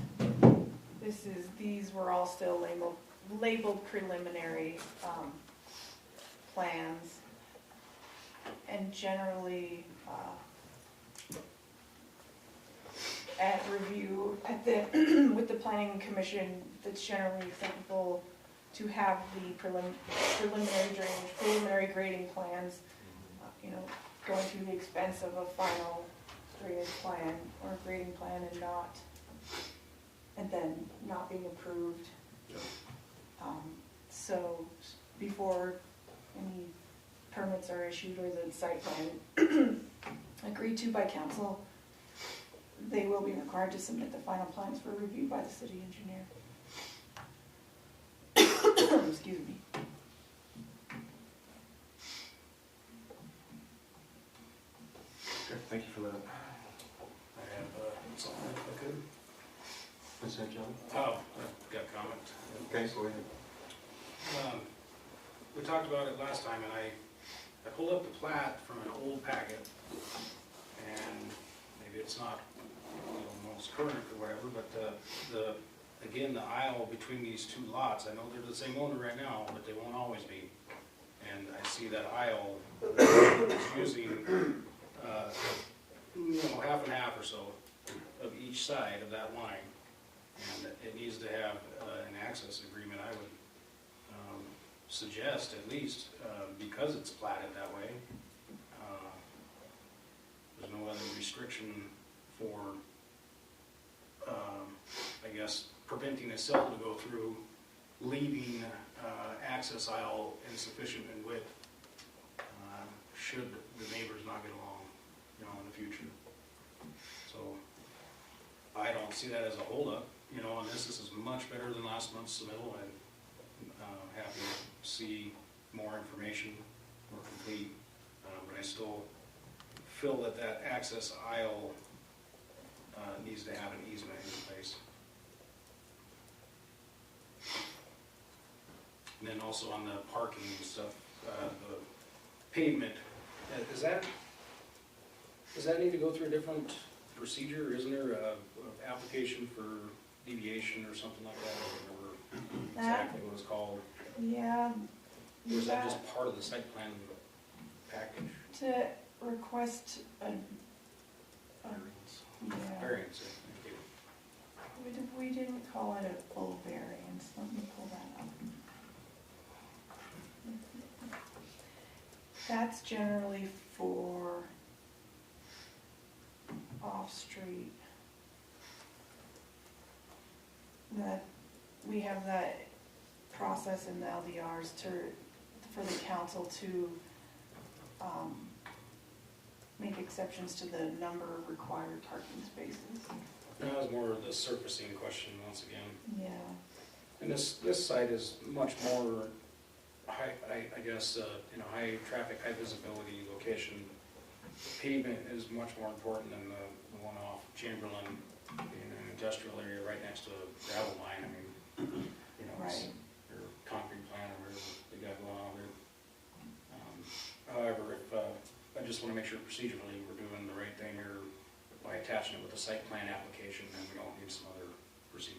These were all still labeled preliminary plans. And generally, at review with the planning commission, it's generally acceptable to have the preliminary grading plans, going through the expense of a final drainage plan or grading plan and then not being approved. Yep. So before any permits are issued or the site plan agreed to by council, they will be required to submit the final plans for review by the city engineer. Excuse me. Okay, thank you for that. I have something if I could. What's that, John? Oh, I've got a comment. Okay, go ahead. We talked about it last time, and I pulled up the plat from an old packet, and maybe it's not most current or whatever, but again, the aisle between these two lots, I know they're the same owner right now, but they won't always be. And I see that aisle is using, half and half or so of each side of that line. And it needs to have an access agreement, I would suggest at least, because it's platted that way. There's no other restriction for, I guess, preventing a cell to go through, leaving access aisle insufficient in width, should the neighbors not get along, in the future. So I don't see that as a holdup, on this. This is much better than last month's submittal, and happy to see more information, more complete, but I still feel that access aisle needs to have an easement in place. And then also on the parking and stuff, the pavement, does that need to go through a different procedure? Isn't there a application for deviation or something like that? I don't remember exactly what it's called. Yeah. Or is that just part of the site plan package? To request a Variance. we didn't call it a full variance. Let me pull that up. That's generally for off-street. That we have that process in the LDRs for the council to make exceptions to the number of required parking spaces. That was more of the surfacing question once again. Yeah. And this site is much more high, I guess, high traffic, high visibility location. Pavement is much more important than the one off Chamberlain, being an industrial area right next to a gravel mine. I mean, it's Right. your concrete plant or whatever they got However, if, I just wanna make sure procedurally we're doing the right thing here by attaching it with the site plan application, and we don't need some other procedure.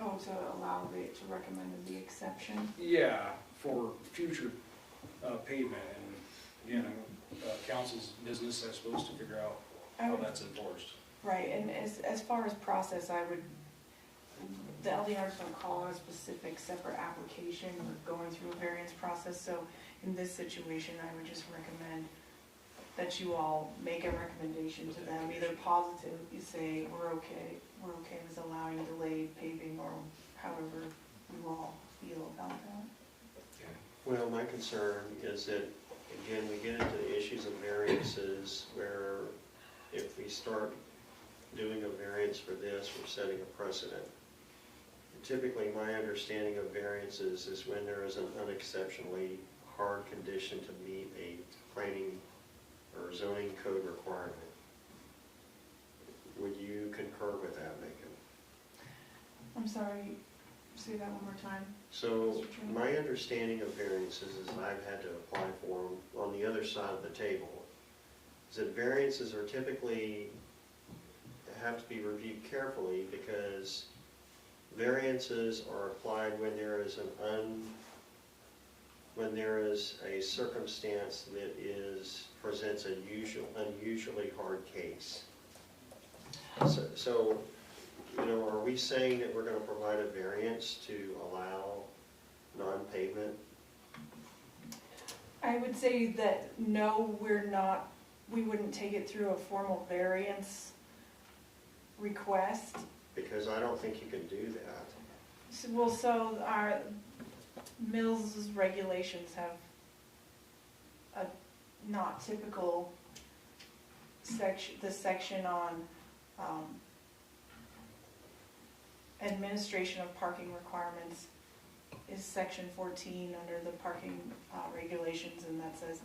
Oh, to allow to recommend the exception? Yeah, for future pavement, and again, council's business, I suppose, to figure out how that's enforced. Right, and as far as process, I would, the LDRs don't call it a specific separate application or going through a variance process, so in this situation, I would just recommend that you all make a recommendation to them, either positive, you say, we're okay with allowing delayed paving, or however you all feel about that. Well, my concern is that, again, we get into the issues of variances where if we start doing a variance for this, we're setting a precedent. Typically, my understanding of variances is when there is an unexceptionally hard condition to meet a planning or zoning code requirement. Would you concur with that, Megan? I'm sorry, say that one more time. So my understanding of variances is I've had to apply for them on the other side of the table, is that variances are typically, have to be reviewed carefully because variances are applied when there is a circumstance that presents an unusually hard case. So, you know, are we saying that we're going to provide a variance to allow non-pavement? I would say that no, we're not, we wouldn't take it through a formal variance request. Because I don't think you can do that. So our Mills' regulations have a not typical section, the section on administration of parking requirements is section 14 under the parking regulations, and that says,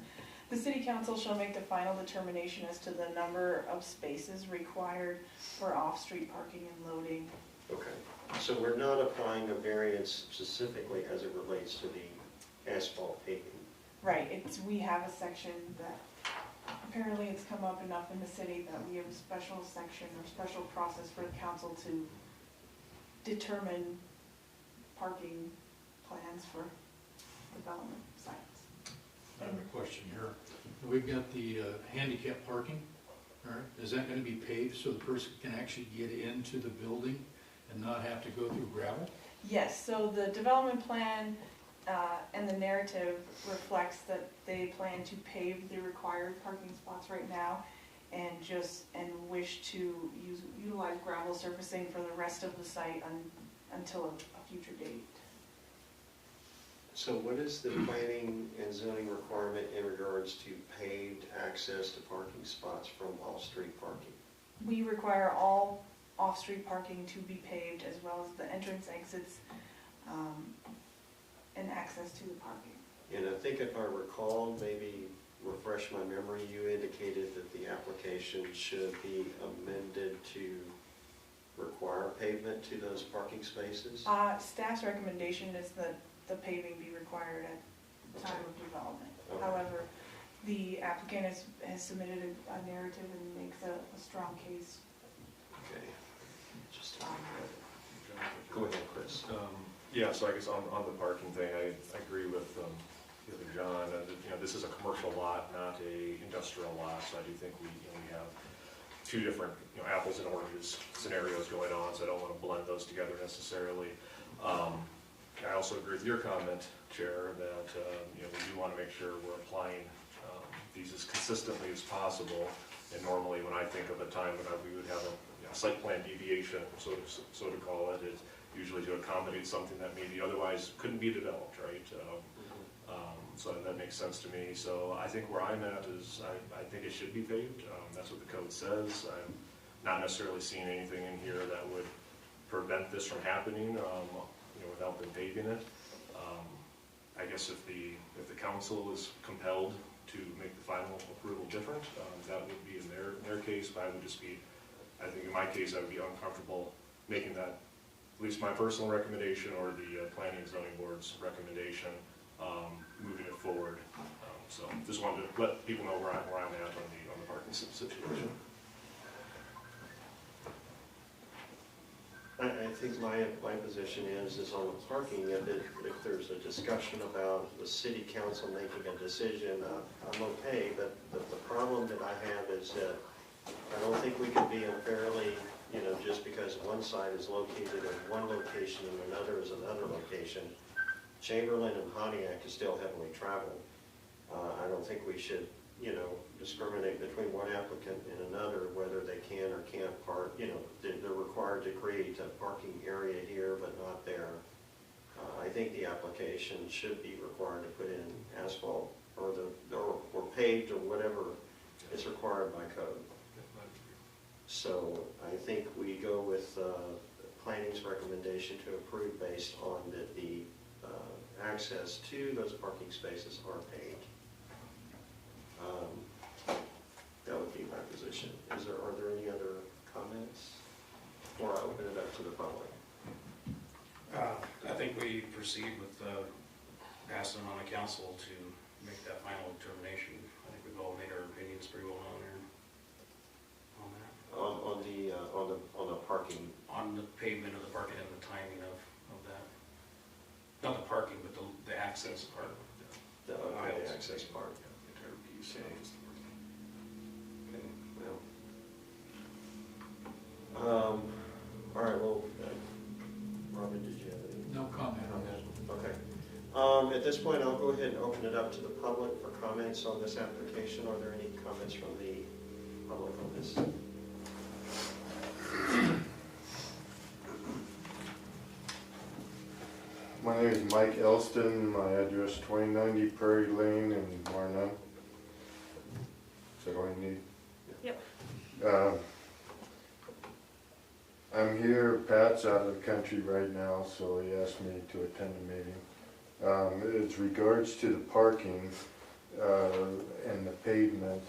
the city council shall make the final determination as to the number of spaces required for off-street parking and loading. Okay, so we're not applying a variance specifically as it relates to the asphalt paving. Right, we have a section that, apparently it's come up enough in the city that we have a special section or special process for the council to determine parking plans for development sites. I have a question here. We've got the handicap parking, all right? Is that gonna be paved so the person can actually get into the building and not have to go through gravel? Yes, so the development plan and the narrative reflects that they plan to pave the required parking spots right now and wish to utilize gravel surfacing for the rest of the site until a future date. So what is the planning and zoning requirement in regards to paved access to parking spots from off-street parking? We require all off-street parking to be paved, as well as the entrance, exits, and access to the parking. And I think if I recall, maybe refresh my memory, you indicated that the application should be amended to require pavement to those parking spaces? Staff's recommendation is that the paving be required at time of development. Okay. However, the applicant has submitted a narrative and makes a strong case. Okay. Go ahead, Chris. Yeah, so I guess on the parking thing, I agree with John. This is a commercial lot, not a industrial lot, so I do think we have two different apples and oranges scenarios going on, so I don't want to blend those together necessarily. I also agree with your comment, Chair, that we do want to make sure we're applying these as consistently as possible. And normally, when I think of a time when we would have a site plan deviation, so to call it, is usually to accommodate something that maybe otherwise couldn't be developed, right? So that makes sense to me. So I think where I'm at is I think it should be paved. That's what the code says. I'm not necessarily seeing anything in here that would prevent this from happening without them paving it. I guess if the council is compelled to make the final approval different, that would be in their case, but I think in my case, I would be uncomfortable making that, at least my personal recommendation or the planning and zoning board's recommendation, moving it forward. So just wanted to let people know where I'm at on the parking situation. I think my position is on the parking, if there's a discussion about the city council making a decision, I'm okay, but the problem that I have is that I don't think we can be unfairly, just because one site is located in one location and another is another location. Chamberlain and Pontiac is still heavily traveled. I don't think we should, discriminate between one applicant and another, whether they can or can't park. They're required to create a parking area here, but not there. I think the application should be required to put in asphalt or paved or whatever is required by code. So I think we go with planning's recommendation to approve based on that the access to those parking spaces are paved. That would be my position. Are there any other comments? Or I open it up to the public? I think we proceed with passing on the council to make that final determination. I think we've all made our opinions pretty well known here on that. On the parking. On the pavement of the parking and the timing of that. Not the parking, but the access part. The access part. Okay, well. All right, well, Robin, did you have any? No comment on that. Okay. At this point, I'll go ahead and open it up to the public for comments on this application. Are there any comments from the public on this? My name is Mike Elston, my address 2090 Prairie Lane in Marnum. Is that all you need? Yep. I'm here, Pat's out of the country right now, so he asked me to attend the meeting. As regards to the parking and the pavement,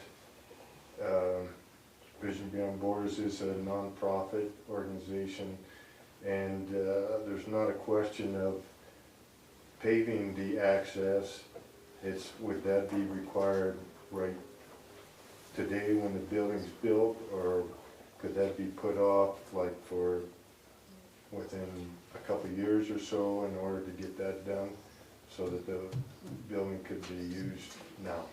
Vision Beyond Borders is a non-profit organization, and there's not a question of paving the access. Would that be required right today when the building's built, or could that be put off like for within a couple of years or so in order to get that done so that the building could be used now?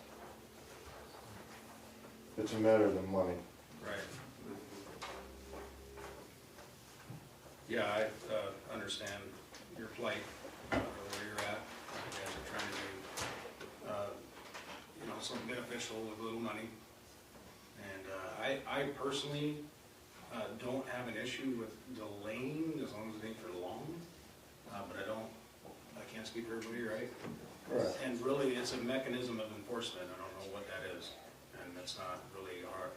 It's a matter of the money. Right. Yeah, I understand your plight, where you're at. You guys are trying to do, something beneficial with little money. And I personally don't have an issue with delaying as long as it ain't for long. But I can't speak for everybody, right? Right. And really, it's a mechanism of enforcement. I don't know what that is. And that's not really our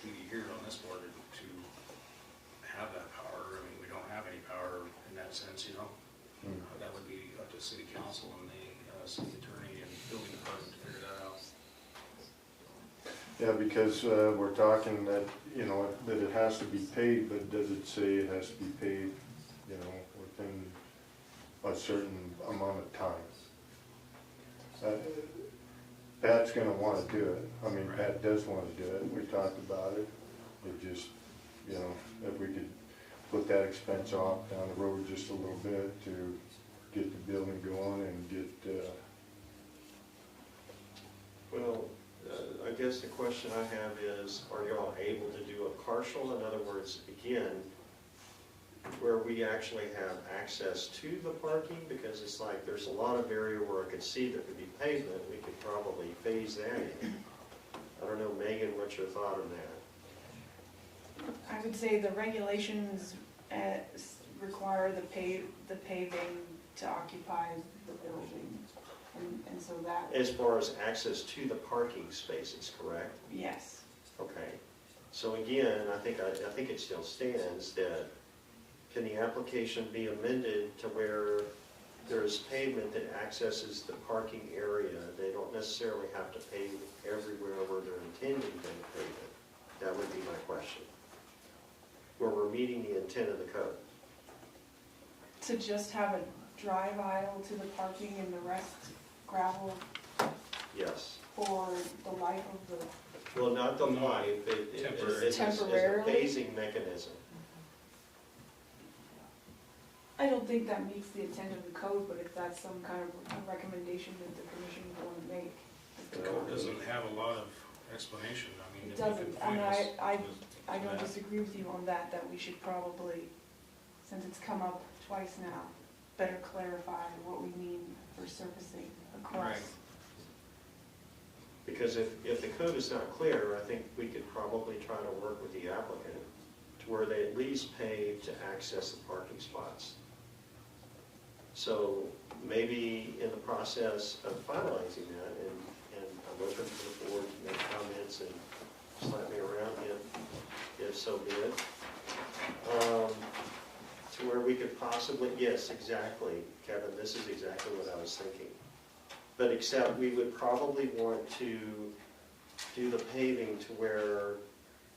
duty here on this board to have that power. I mean, we don't have any power in that sense, That would be up to city council and the city attorney and building department to figure that out. Yeah, because we're talking that, that it has to be paid, but does it say it has to be paid, within a certain amount of time? Pat's gonna wanna do it. I mean, Pat does wanna do it. We talked about it. It just, if we could put that expense off down the road just a little bit to get the building going and get, Well, I guess the question I have is, are y'all able to do a partial? In other words, again, where we actually have access to the parking, because it's like there's a lot of area where I could see there could be pavement, we could probably phase that in. I don't know, Megan, what's your thought on that? I would say the regulations require the paving to occupy the building. And so that, As far as access to the parking spaces, correct? yes. Okay. So again, I think it still stands that can the application be amended to where there's pavement that accesses the parking area? They don't necessarily have to pave everywhere where they're intending to pave it. That would be my question. Where we're meeting the intent of the code. To just have a drive aisle to the parking and the rest gravel Yes. for the life of the, Well, not the life, Temporary. it's a Temporarily? phasing mechanism. I don't think that meets the intent of the code, but if that's some kind of recommendation that the commission would want to make. The code doesn't have a lot of explanation, I mean, It if you doesn't, can and point us I to don't that. disagree with you on that, that we should probably, since it's come up twice now, better clarify what we mean for surfacing across. Right. Because if the code is not clear, I think we could probably try to work with the applicant to where they at least pave to access the parking spots. So maybe in the process of finalizing that, and I'm open to the board to make comments and slap me around if so be it, to where we could possibly, yes, exactly, Kevin, this is exactly what I was thinking. But except we would probably want to do the paving to where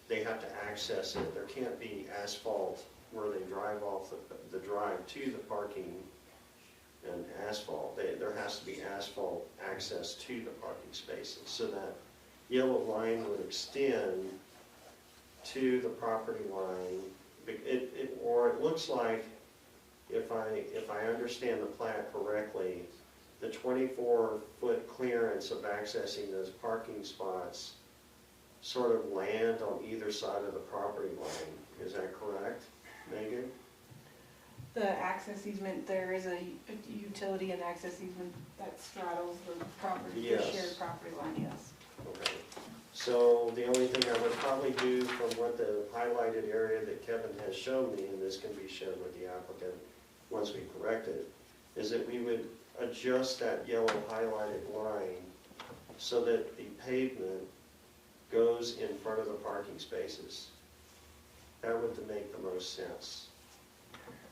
they have to access it. There can't be asphalt where they drive off the drive to the parking and asphalt. There has to be asphalt access to the parking spaces, so that yellow line would extend to the property line. Or it looks like, if I understand the plat correctly, the 24-foot clearance of accessing those parking spots sort of land on either side of the property line. Is that correct, Megan? The access easement, there is a utility and access easement that straddles the property, the Yes. shared property line, yes. Okay. So the only thing I would probably do from what the highlighted area that Kevin has shown me, and this can be shared with the applicant once we correct it, is that we would adjust that yellow highlighted line so that the pavement goes in front of the parking spaces. That would make the most sense.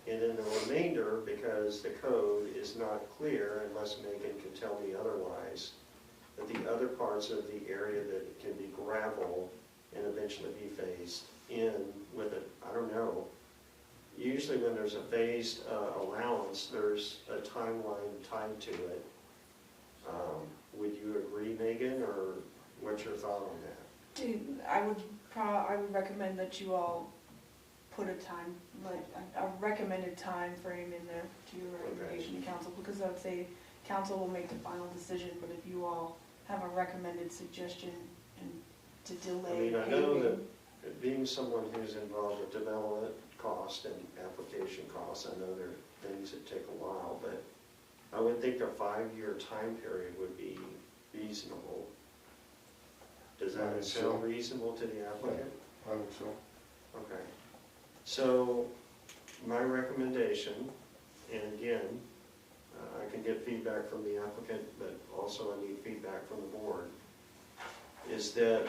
And then the remainder, because the code is not clear, unless Megan can tell me otherwise, that the other parts of the area that can be gravel and eventually be phased in with it, I don't know. Usually when there's a phased allowance, there's a timeline tied to it. Would you agree, Megan, or what's your thought on that? I would recommend that you all put a time, like, a recommended time frame in there to your recommendation to council, because I would say council will make the final decision, but if you all have a recommended suggestion and to delay I know paving. that being someone who's involved with development cost and application costs, I know there are things that take a while, but I would think a 5-year time period would be reasonable. Does I that think so. sound reasonable to the applicant? I think so. Okay. So my recommendation, and again, I can get feedback from the applicant, but also I need feedback from the board, is that,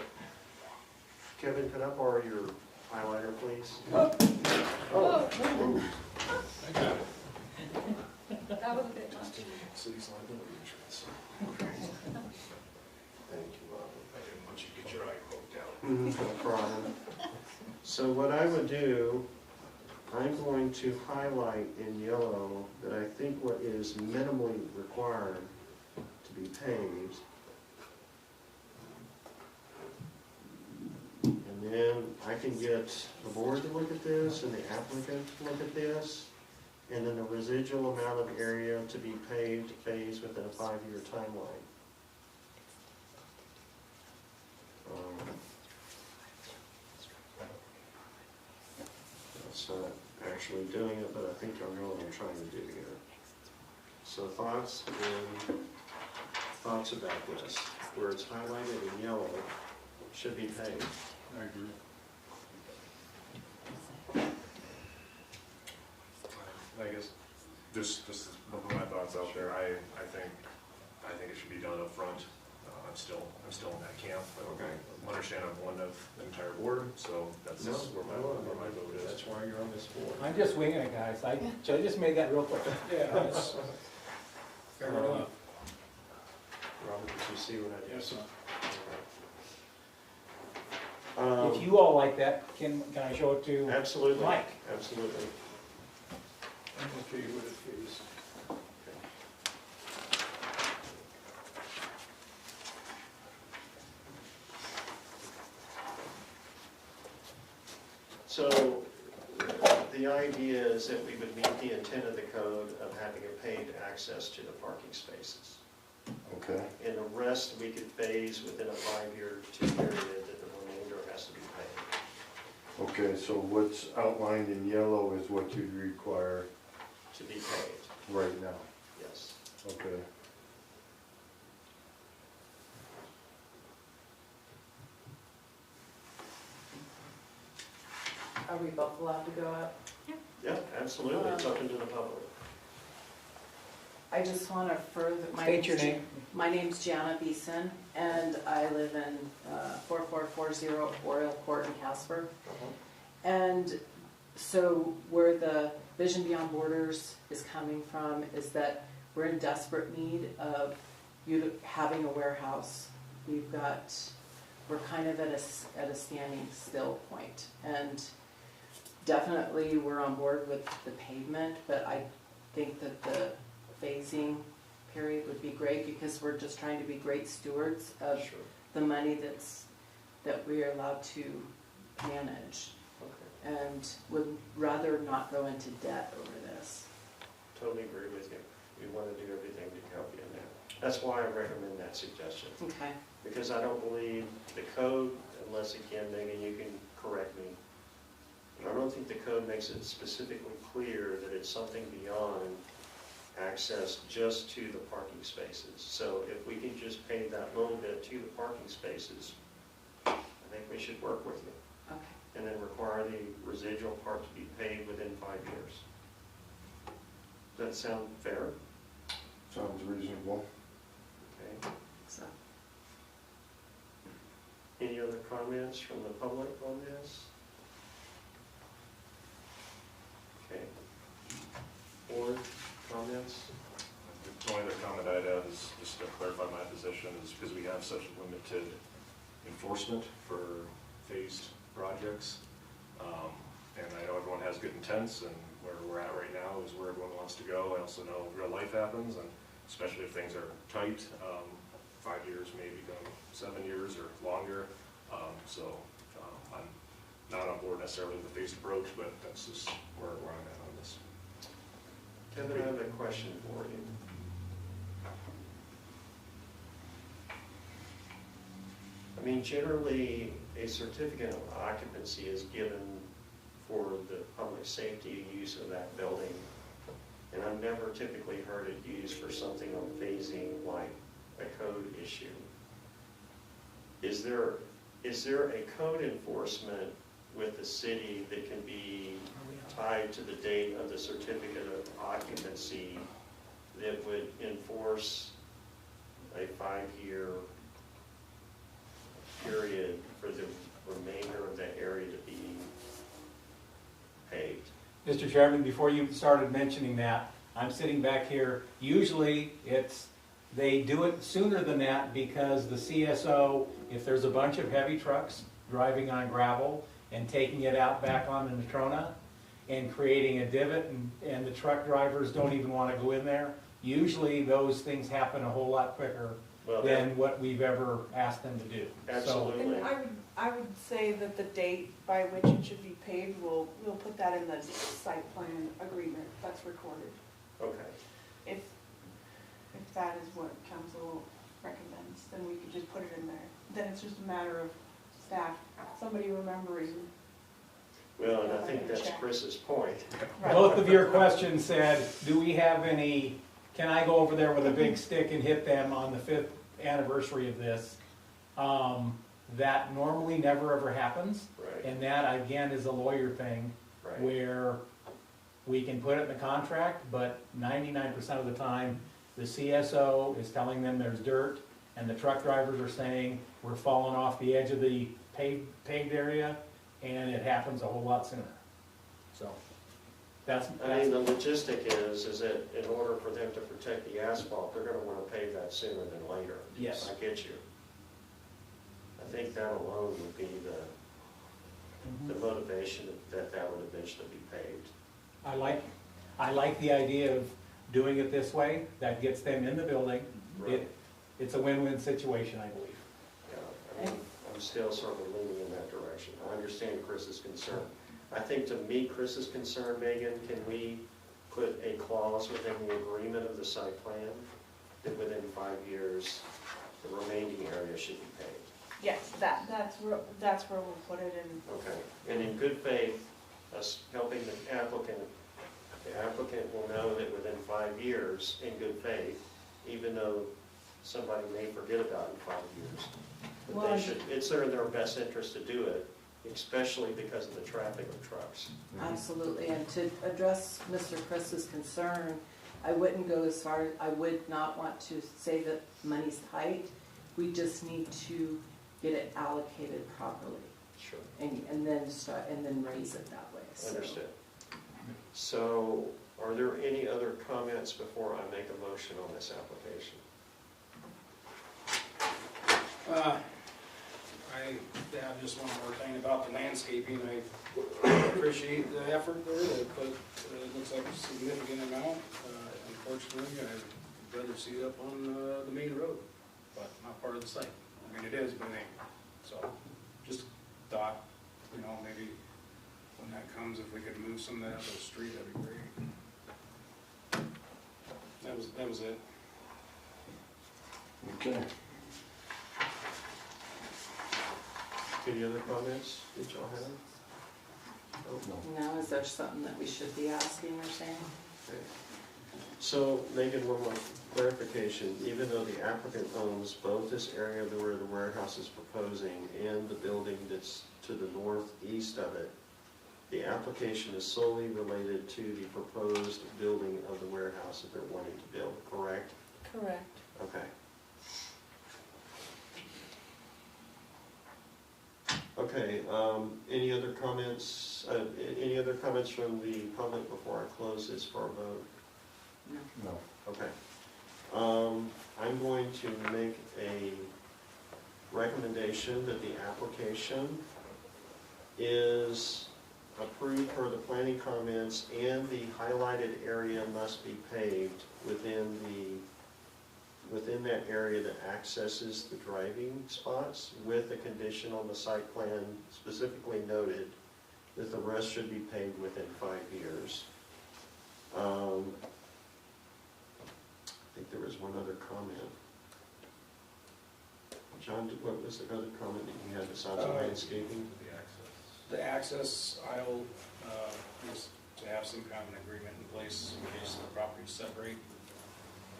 Kevin, can I borrow your highlighter, please? Oh, I got it. that was a bit much. City's liability insurance. Thank you, Robert. I didn't want you to get your eye poked out. No problem. So what I would do, I'm going to highlight in yellow that I think what is minimally required to be paved. And then I can get the board to look at this and the applicant to look at this, and then the residual amount of area to be paved, phased within a 5-year timeline. That's not actually doing it, but I think I know what I'm trying to do here. So thoughts about this, where it's highlighted in yellow, should be paved. I agree. I guess, just to put my thoughts out there, I think it should be done up front. I'm still in that camp, but Okay. I understand I'm one of the entire board, so that's No, where my vote is. That's why you're on this board. I'm just winging it, guys. I just made that real quick. Yeah, that's fair enough. Robert, did you see what I did? Yes, sir. If you all like that, can I show it to Absolutely, Mike? absolutely. I'm okay with it, please. So the idea is that we would meet the intent of the code of having a paved access to the parking spaces. Okay, And the rest we could phase within a 5-year period that the remainder has to be paid, okay, so what's outlined in yellow is what you'd require to be paved, right now, yes. okay? Are we both allowed to go up? Yeah, absolutely, it's open to the public. I just want to further, State your name. my name's Jana Beeson, and I live in 4440 Oriole Court in Casper. And so where the Vision Beyond Borders is coming from is that we're in desperate need of having a warehouse. We're kind of at a standing still point. And definitely we're on board with the pavement, but I think that the phasing period would be great because we're just trying to be great stewards of Sure, the money that we are allowed to manage, okay, and would rather not go into debt over this. totally agree with you. We want to do everything to help you in that. That's why I recommend that suggestion. Okay. Because I don't believe the code, unless again, Megan, you can correct me, I don't think the code makes it specifically clear that it's something beyond access just to the parking spaces. So if we can just pave that little bit to the parking spaces, I think we should work with you. Okay. And then require the residual part to be paid within 5 years. Does that sound fair? Sounds reasonable. Okay. So, Any other comments from the public on this? Okay. Board comments? The only other comment I'd add is, just to clarify my position, is because we have such limited enforcement for phased projects. And I know everyone has good intents, and where we're at right now is where everyone wants to go. I also know real life happens, and especially if things are tight, 5 years may become 7 years or longer. I'm not on board necessarily with the phased approach, but that's just where I'm at on this. Kevin, I have a question for you. I mean, generally, a certificate of occupancy is given for the public safety use of that building. And I've never typically heard it used for something on phasing like a code issue. Is there a code enforcement with the city that can be tied to the date of the certificate of occupancy that would enforce a 5-year period for the remainder of that area to be paved? Mr. Chairman, before you started mentioning that, I'm sitting back here. Usually they do it sooner than that because the CSO, if there's a bunch of heavy trucks driving on gravel and taking it out back on the Natrona and creating a divot, and the truck drivers don't even want to go in there, usually those things happen a whole lot quicker than what we've ever asked them to do. Absolutely. And I would say that the date by which it should be paved, we'll put that in the site plan agreement that's recorded. Okay. If that is what council recommends, then we could just put it in there. Then it's just a matter of staff, somebody remembering. Well, and I think that's Chris's point. Right. Both of your questions said, do we have any, can I go over there with a big stick and hit them on the 5th anniversary of this? That normally never ever happens. Right. And that, again, is a lawyer thing Right. where we can put it in the contract, but 99% of the time, the CSO is telling them there's dirt, and the truck drivers are saying, we're falling off the edge of the paved area, and it happens a whole lot sooner. So, that's. I mean, the logistic is that in order for them to protect the asphalt, they're gonna wanna pave that sooner than later. Yes. I get you. I think that alone would be the motivation that would eventually be paved. I like the idea of doing it this way. That gets them in the building. Right. It's a win-win situation, I believe. Yeah, I mean, I'm still sort of leaning in that direction. I understand Chris's concern. I think to meet Chris's concern, Megan, can we put a clause within the agreement of the site plan that within 5 years, the remaining area should be paved? Yes, that's where we'll put it in. Okay, and in good faith, us helping the applicant will know that within 5 years, in good faith, even though somebody may forget about it in 5 years, that Well, they should, it's in their best interest to do it, especially because of the traffic of trucks. Absolutely, and to address Mr. Chris's concern, I wouldn't go as far, I would not want to say that money's tight. We just need to get it allocated properly Sure. and then start, and then raise it that way. So- Understood. So, are there any other comments before I make a motion on this application? I have just one more thing about the landscaping. I appreciate the effort there, but it looks like a significant amount. Unfortunately, I'd rather see it up on the main road, but not part of the site. I mean, it is, but it ain't. So, just thought, you know, maybe when that comes, if we could move some of that up the street, that'd be great. That was it. Okay. Any other comments that y'all have? Oh, no. Now, is there something that we should be asking or saying? Okay. So, Megan, one more clarification. Even though the applicant owns both this area where the warehouse is proposing and the building that's to the northeast of it, the application is solely related to the proposed building of the warehouse that they're wanting to build, correct? Correct. Okay. Okay, any other comments from the public before I close this for a vote? No. Okay. I'm going to make a recommendation that the application is approved per the planning comments and the highlighted area must be paved within that area that accesses the driving spots with a condition on the site plan specifically noted that the rest should be paved within 5 years. I think there was one other comment. John, what was the other comment that you had besides the landscaping? The access aisle, is to have some kind of an agreement in place in case the properties separate.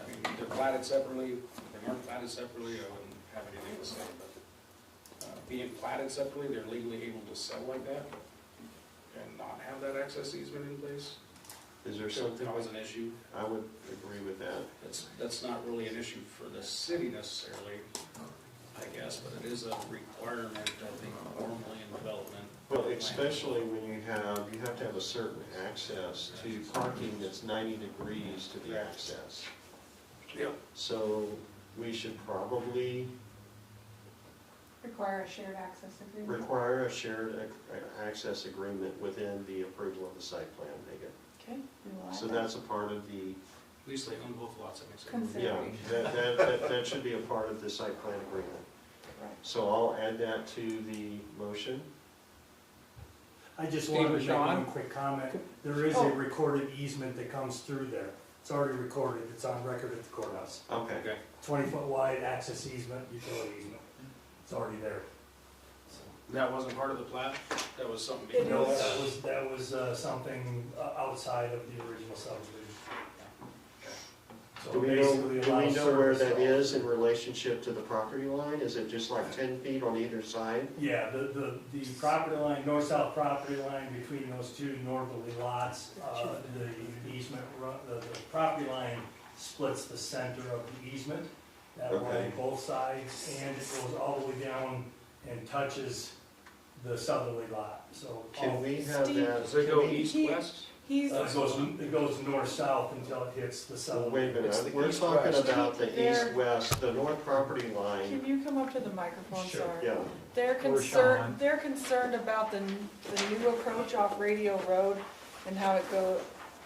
I mean, they're platted separately, if they weren't platted separately, I wouldn't have anything to say, but being platted separately, they're legally able to sell like that and not have that access easement in place. Is there Could something? cause an issue. I would agree with that. That's not really an issue for the city necessarily, I guess, but it is a requirement, I think, normally in development. Well, especially when you have to have a certain access to parking that's 90 degrees to the access. Yeah. So we should probably Require a shared access agreement. require a shared access agreement within the approval of the site plan, Megan. Okay, we will add So that. that's a part of the, At least they own both lots, that makes Consent. yeah, that should be a part of the site plan agreement. Right. So I'll add that to the motion. I just Steve wanted to or make Sean? one quick comment. There is a recorded easement that comes through there. It's already recorded, it's on record at the courthouse. Okay. 20-foot wide access easement, utility easement. It's already there. That wasn't part of the plat? That was something It being built? is. That was something outside of the original subdivision. So Do we basically allows know where service that to all. is in relationship to the property line? Is it just like 10 feet on either side? Yeah, the property line, north-south property line between those two northerly lots, the easement, the property line splits the center of the easement. That Okay. way both sides, and it goes all the way down and touches the southerly lot, so. Can we have Steve, that? Does it go can we- east-west? He's, It goes north-south until it hits the Well, southerly. wait a It's minute, the we're talking east-west. about the There- east-west, the north property can line. you come up to the microphone, Sure. sorry? Yeah, Sean. They're concerned about the new approach off Radio Road and how it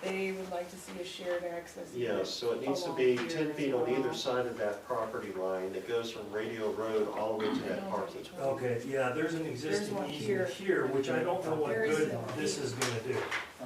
They would like to see a shared access. Yes, so it needs to along be here 10 as feet on either well. side of that property line that goes from Radio Road all the way to that parking. Okay, yeah, there's an existing one easement here, which I don't know what Very good simple. this is gonna do.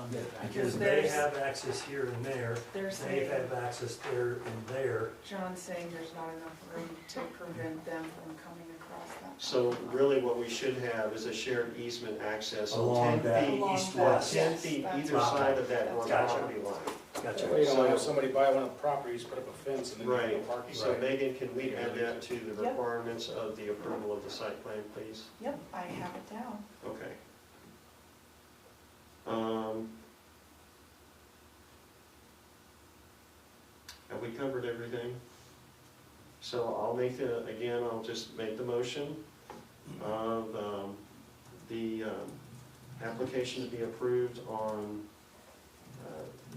Because Because they there's- have access here and there, They're they saying, have access there and there. John's saying there's not enough room to prevent them from coming across that. So really what we should have is a shared easement access Along on 10 that feet, Along east-west. that, 10 yes, feet that's either what- side of that one Gotcha. property line. Gotcha. That way you don't So- have somebody buy one of the properties, put up a fence, and then you have no Right, parking. so Megan, can we add that to the Yep. requirements of the approval of the site plan, please? Yep, I have it down. Okay. Have we covered everything? So I'll make again, I'll just make the motion of the application to be approved on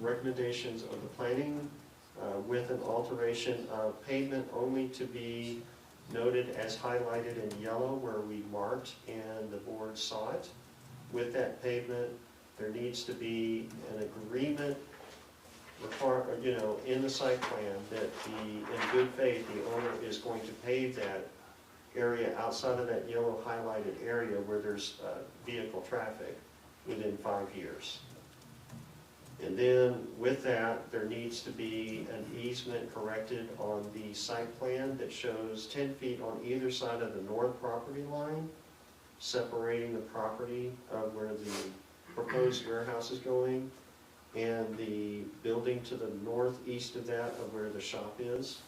recommendations of the planning with an alteration of pavement only to be noted as highlighted in yellow where we marked and the board saw it. With that pavement, there needs to be an agreement in the site plan that in good faith, the owner is going to pave that area outside of that yellow highlighted area where there's vehicle traffic within 5 years. And then with that, there needs to be an easement corrected on the site plan that shows 10 feet on either side of the north property line, separating the property of where the proposed warehouse is going and the building to the northeast of that of where the shop is.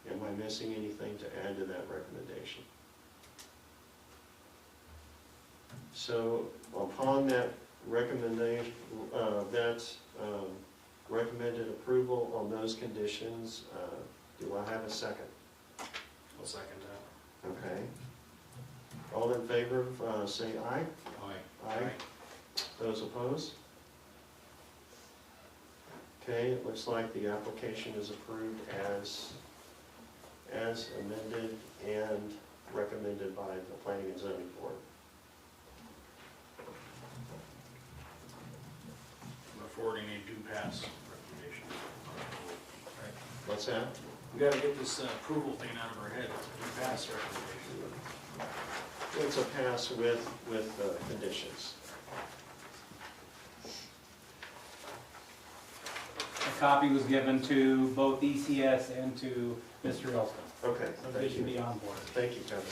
Am I missing anything to add to that recommendation? So upon that recommendation, recommended approval on those conditions, do I have a second? I'll second that. Okay. All in favor, say aye. Aye. Aye. Those opposed? Okay, it looks like the application is approved as amended and recommended by the Planning and Zoning Board. I'm forwarding a due pass recommendation. What's that? We gotta get this approval thing out of our head, it's a due pass recommendation. It's a pass with conditions. A copy was given to both ECS and to Mr. Elston. Okay, So they thank should be you. on board. Thank you, Kevin.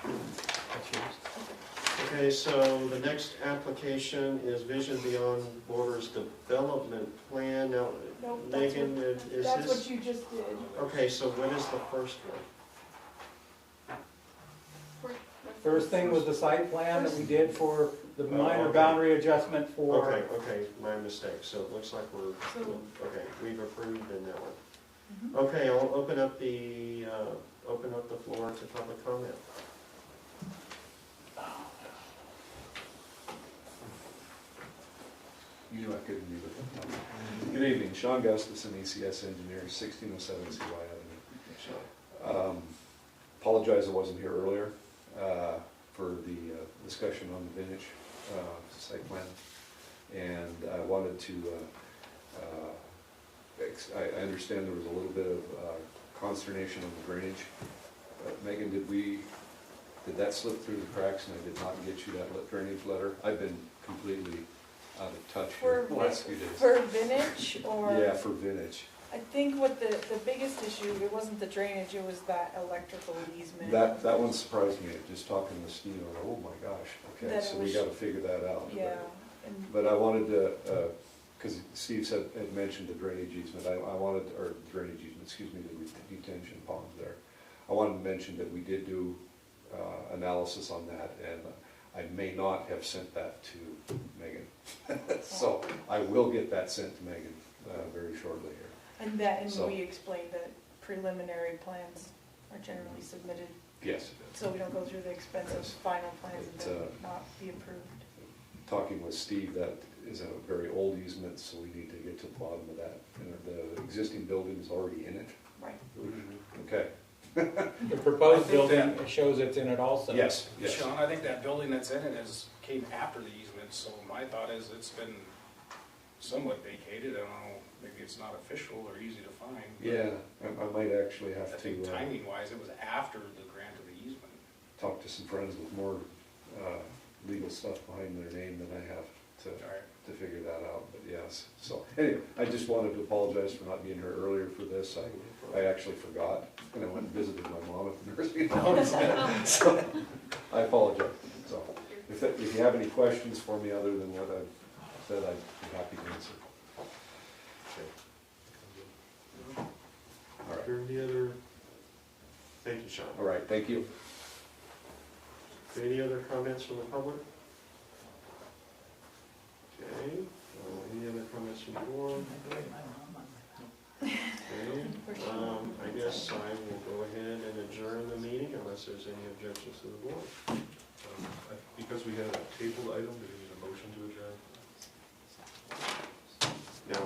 That's yours. Okay, so the next application is Vision Beyond Borders Development Plan. Now, Nope, that's Megan, what, is that's what this? you just did. Okay, so what is the first one? First thing was the site plan that we did for the minor okay. boundary adjustment for. Okay, my mistake. So it looks like So- okay, we've approved in that one. Mhm. Okay, I'll open up the floor to public comment. You know I couldn't be with them. Good evening, Sean Gustafson, ECS engineer, 1607 CY Avenue. Apologize I wasn't here earlier for the discussion on the Vintage site plan. And I wanted to, I understand there was a little bit of consternation on the drainage. Megan, did that slip through the cracks and I did not get you that drainage letter? I've been completely out of touch For, here the last few days. for Vintage or? Yeah, for Vintage. I think what the biggest issue, it wasn't the drainage, it was that electrical easement. That one surprised me, just talking to Steve, I went, oh my gosh, okay, That so it we was- gotta figure that out. Yeah, and, But I wanted to, because Steve had mentioned the drainage easement, I wanted, or drainage easement, excuse me, the detention ponds there. I wanted to mention that we did do analysis on that, and I may not have sent that to Megan. So I will get that sent to Megan very shortly here. and So- we explained that preliminary plans are generally submitted, Yes, it is. so we don't go through the expense of Yes. final plans and then It, not be approved. Talking with Steve, that is a very old easement, so we need to get to the bottom of that. And the existing building is already in it. Right. Okay, The proposed I think building that- shows it's in it also. Yes, yes. Sean, I think that building that's in it came after the easement, so my thought is it's been somewhat vacated. I don't know, maybe it's not official or easy to find. but Yeah, I might actually have I think to timing wise, it was after the grant of the easement. talk to some friends with more legal stuff behind their name than I have Alright. to figure that out, but yes. So, anyway, I just wanted to apologize for not being here earlier for this. I actually forgot, and I went and visited my mom at the nursing home. So, I apologize. So, if you have any questions for me other than what I've said, I'd be happy to answer. All Are right, there any other, thank you, Sean. all right, thank you. Any other comments from the public? Okay, any other comments from the board? Okay, I guess I will go ahead and adjourn the meeting unless there's any objections to the board. Because we had a tabled item, do we need a motion to adjourn? Now,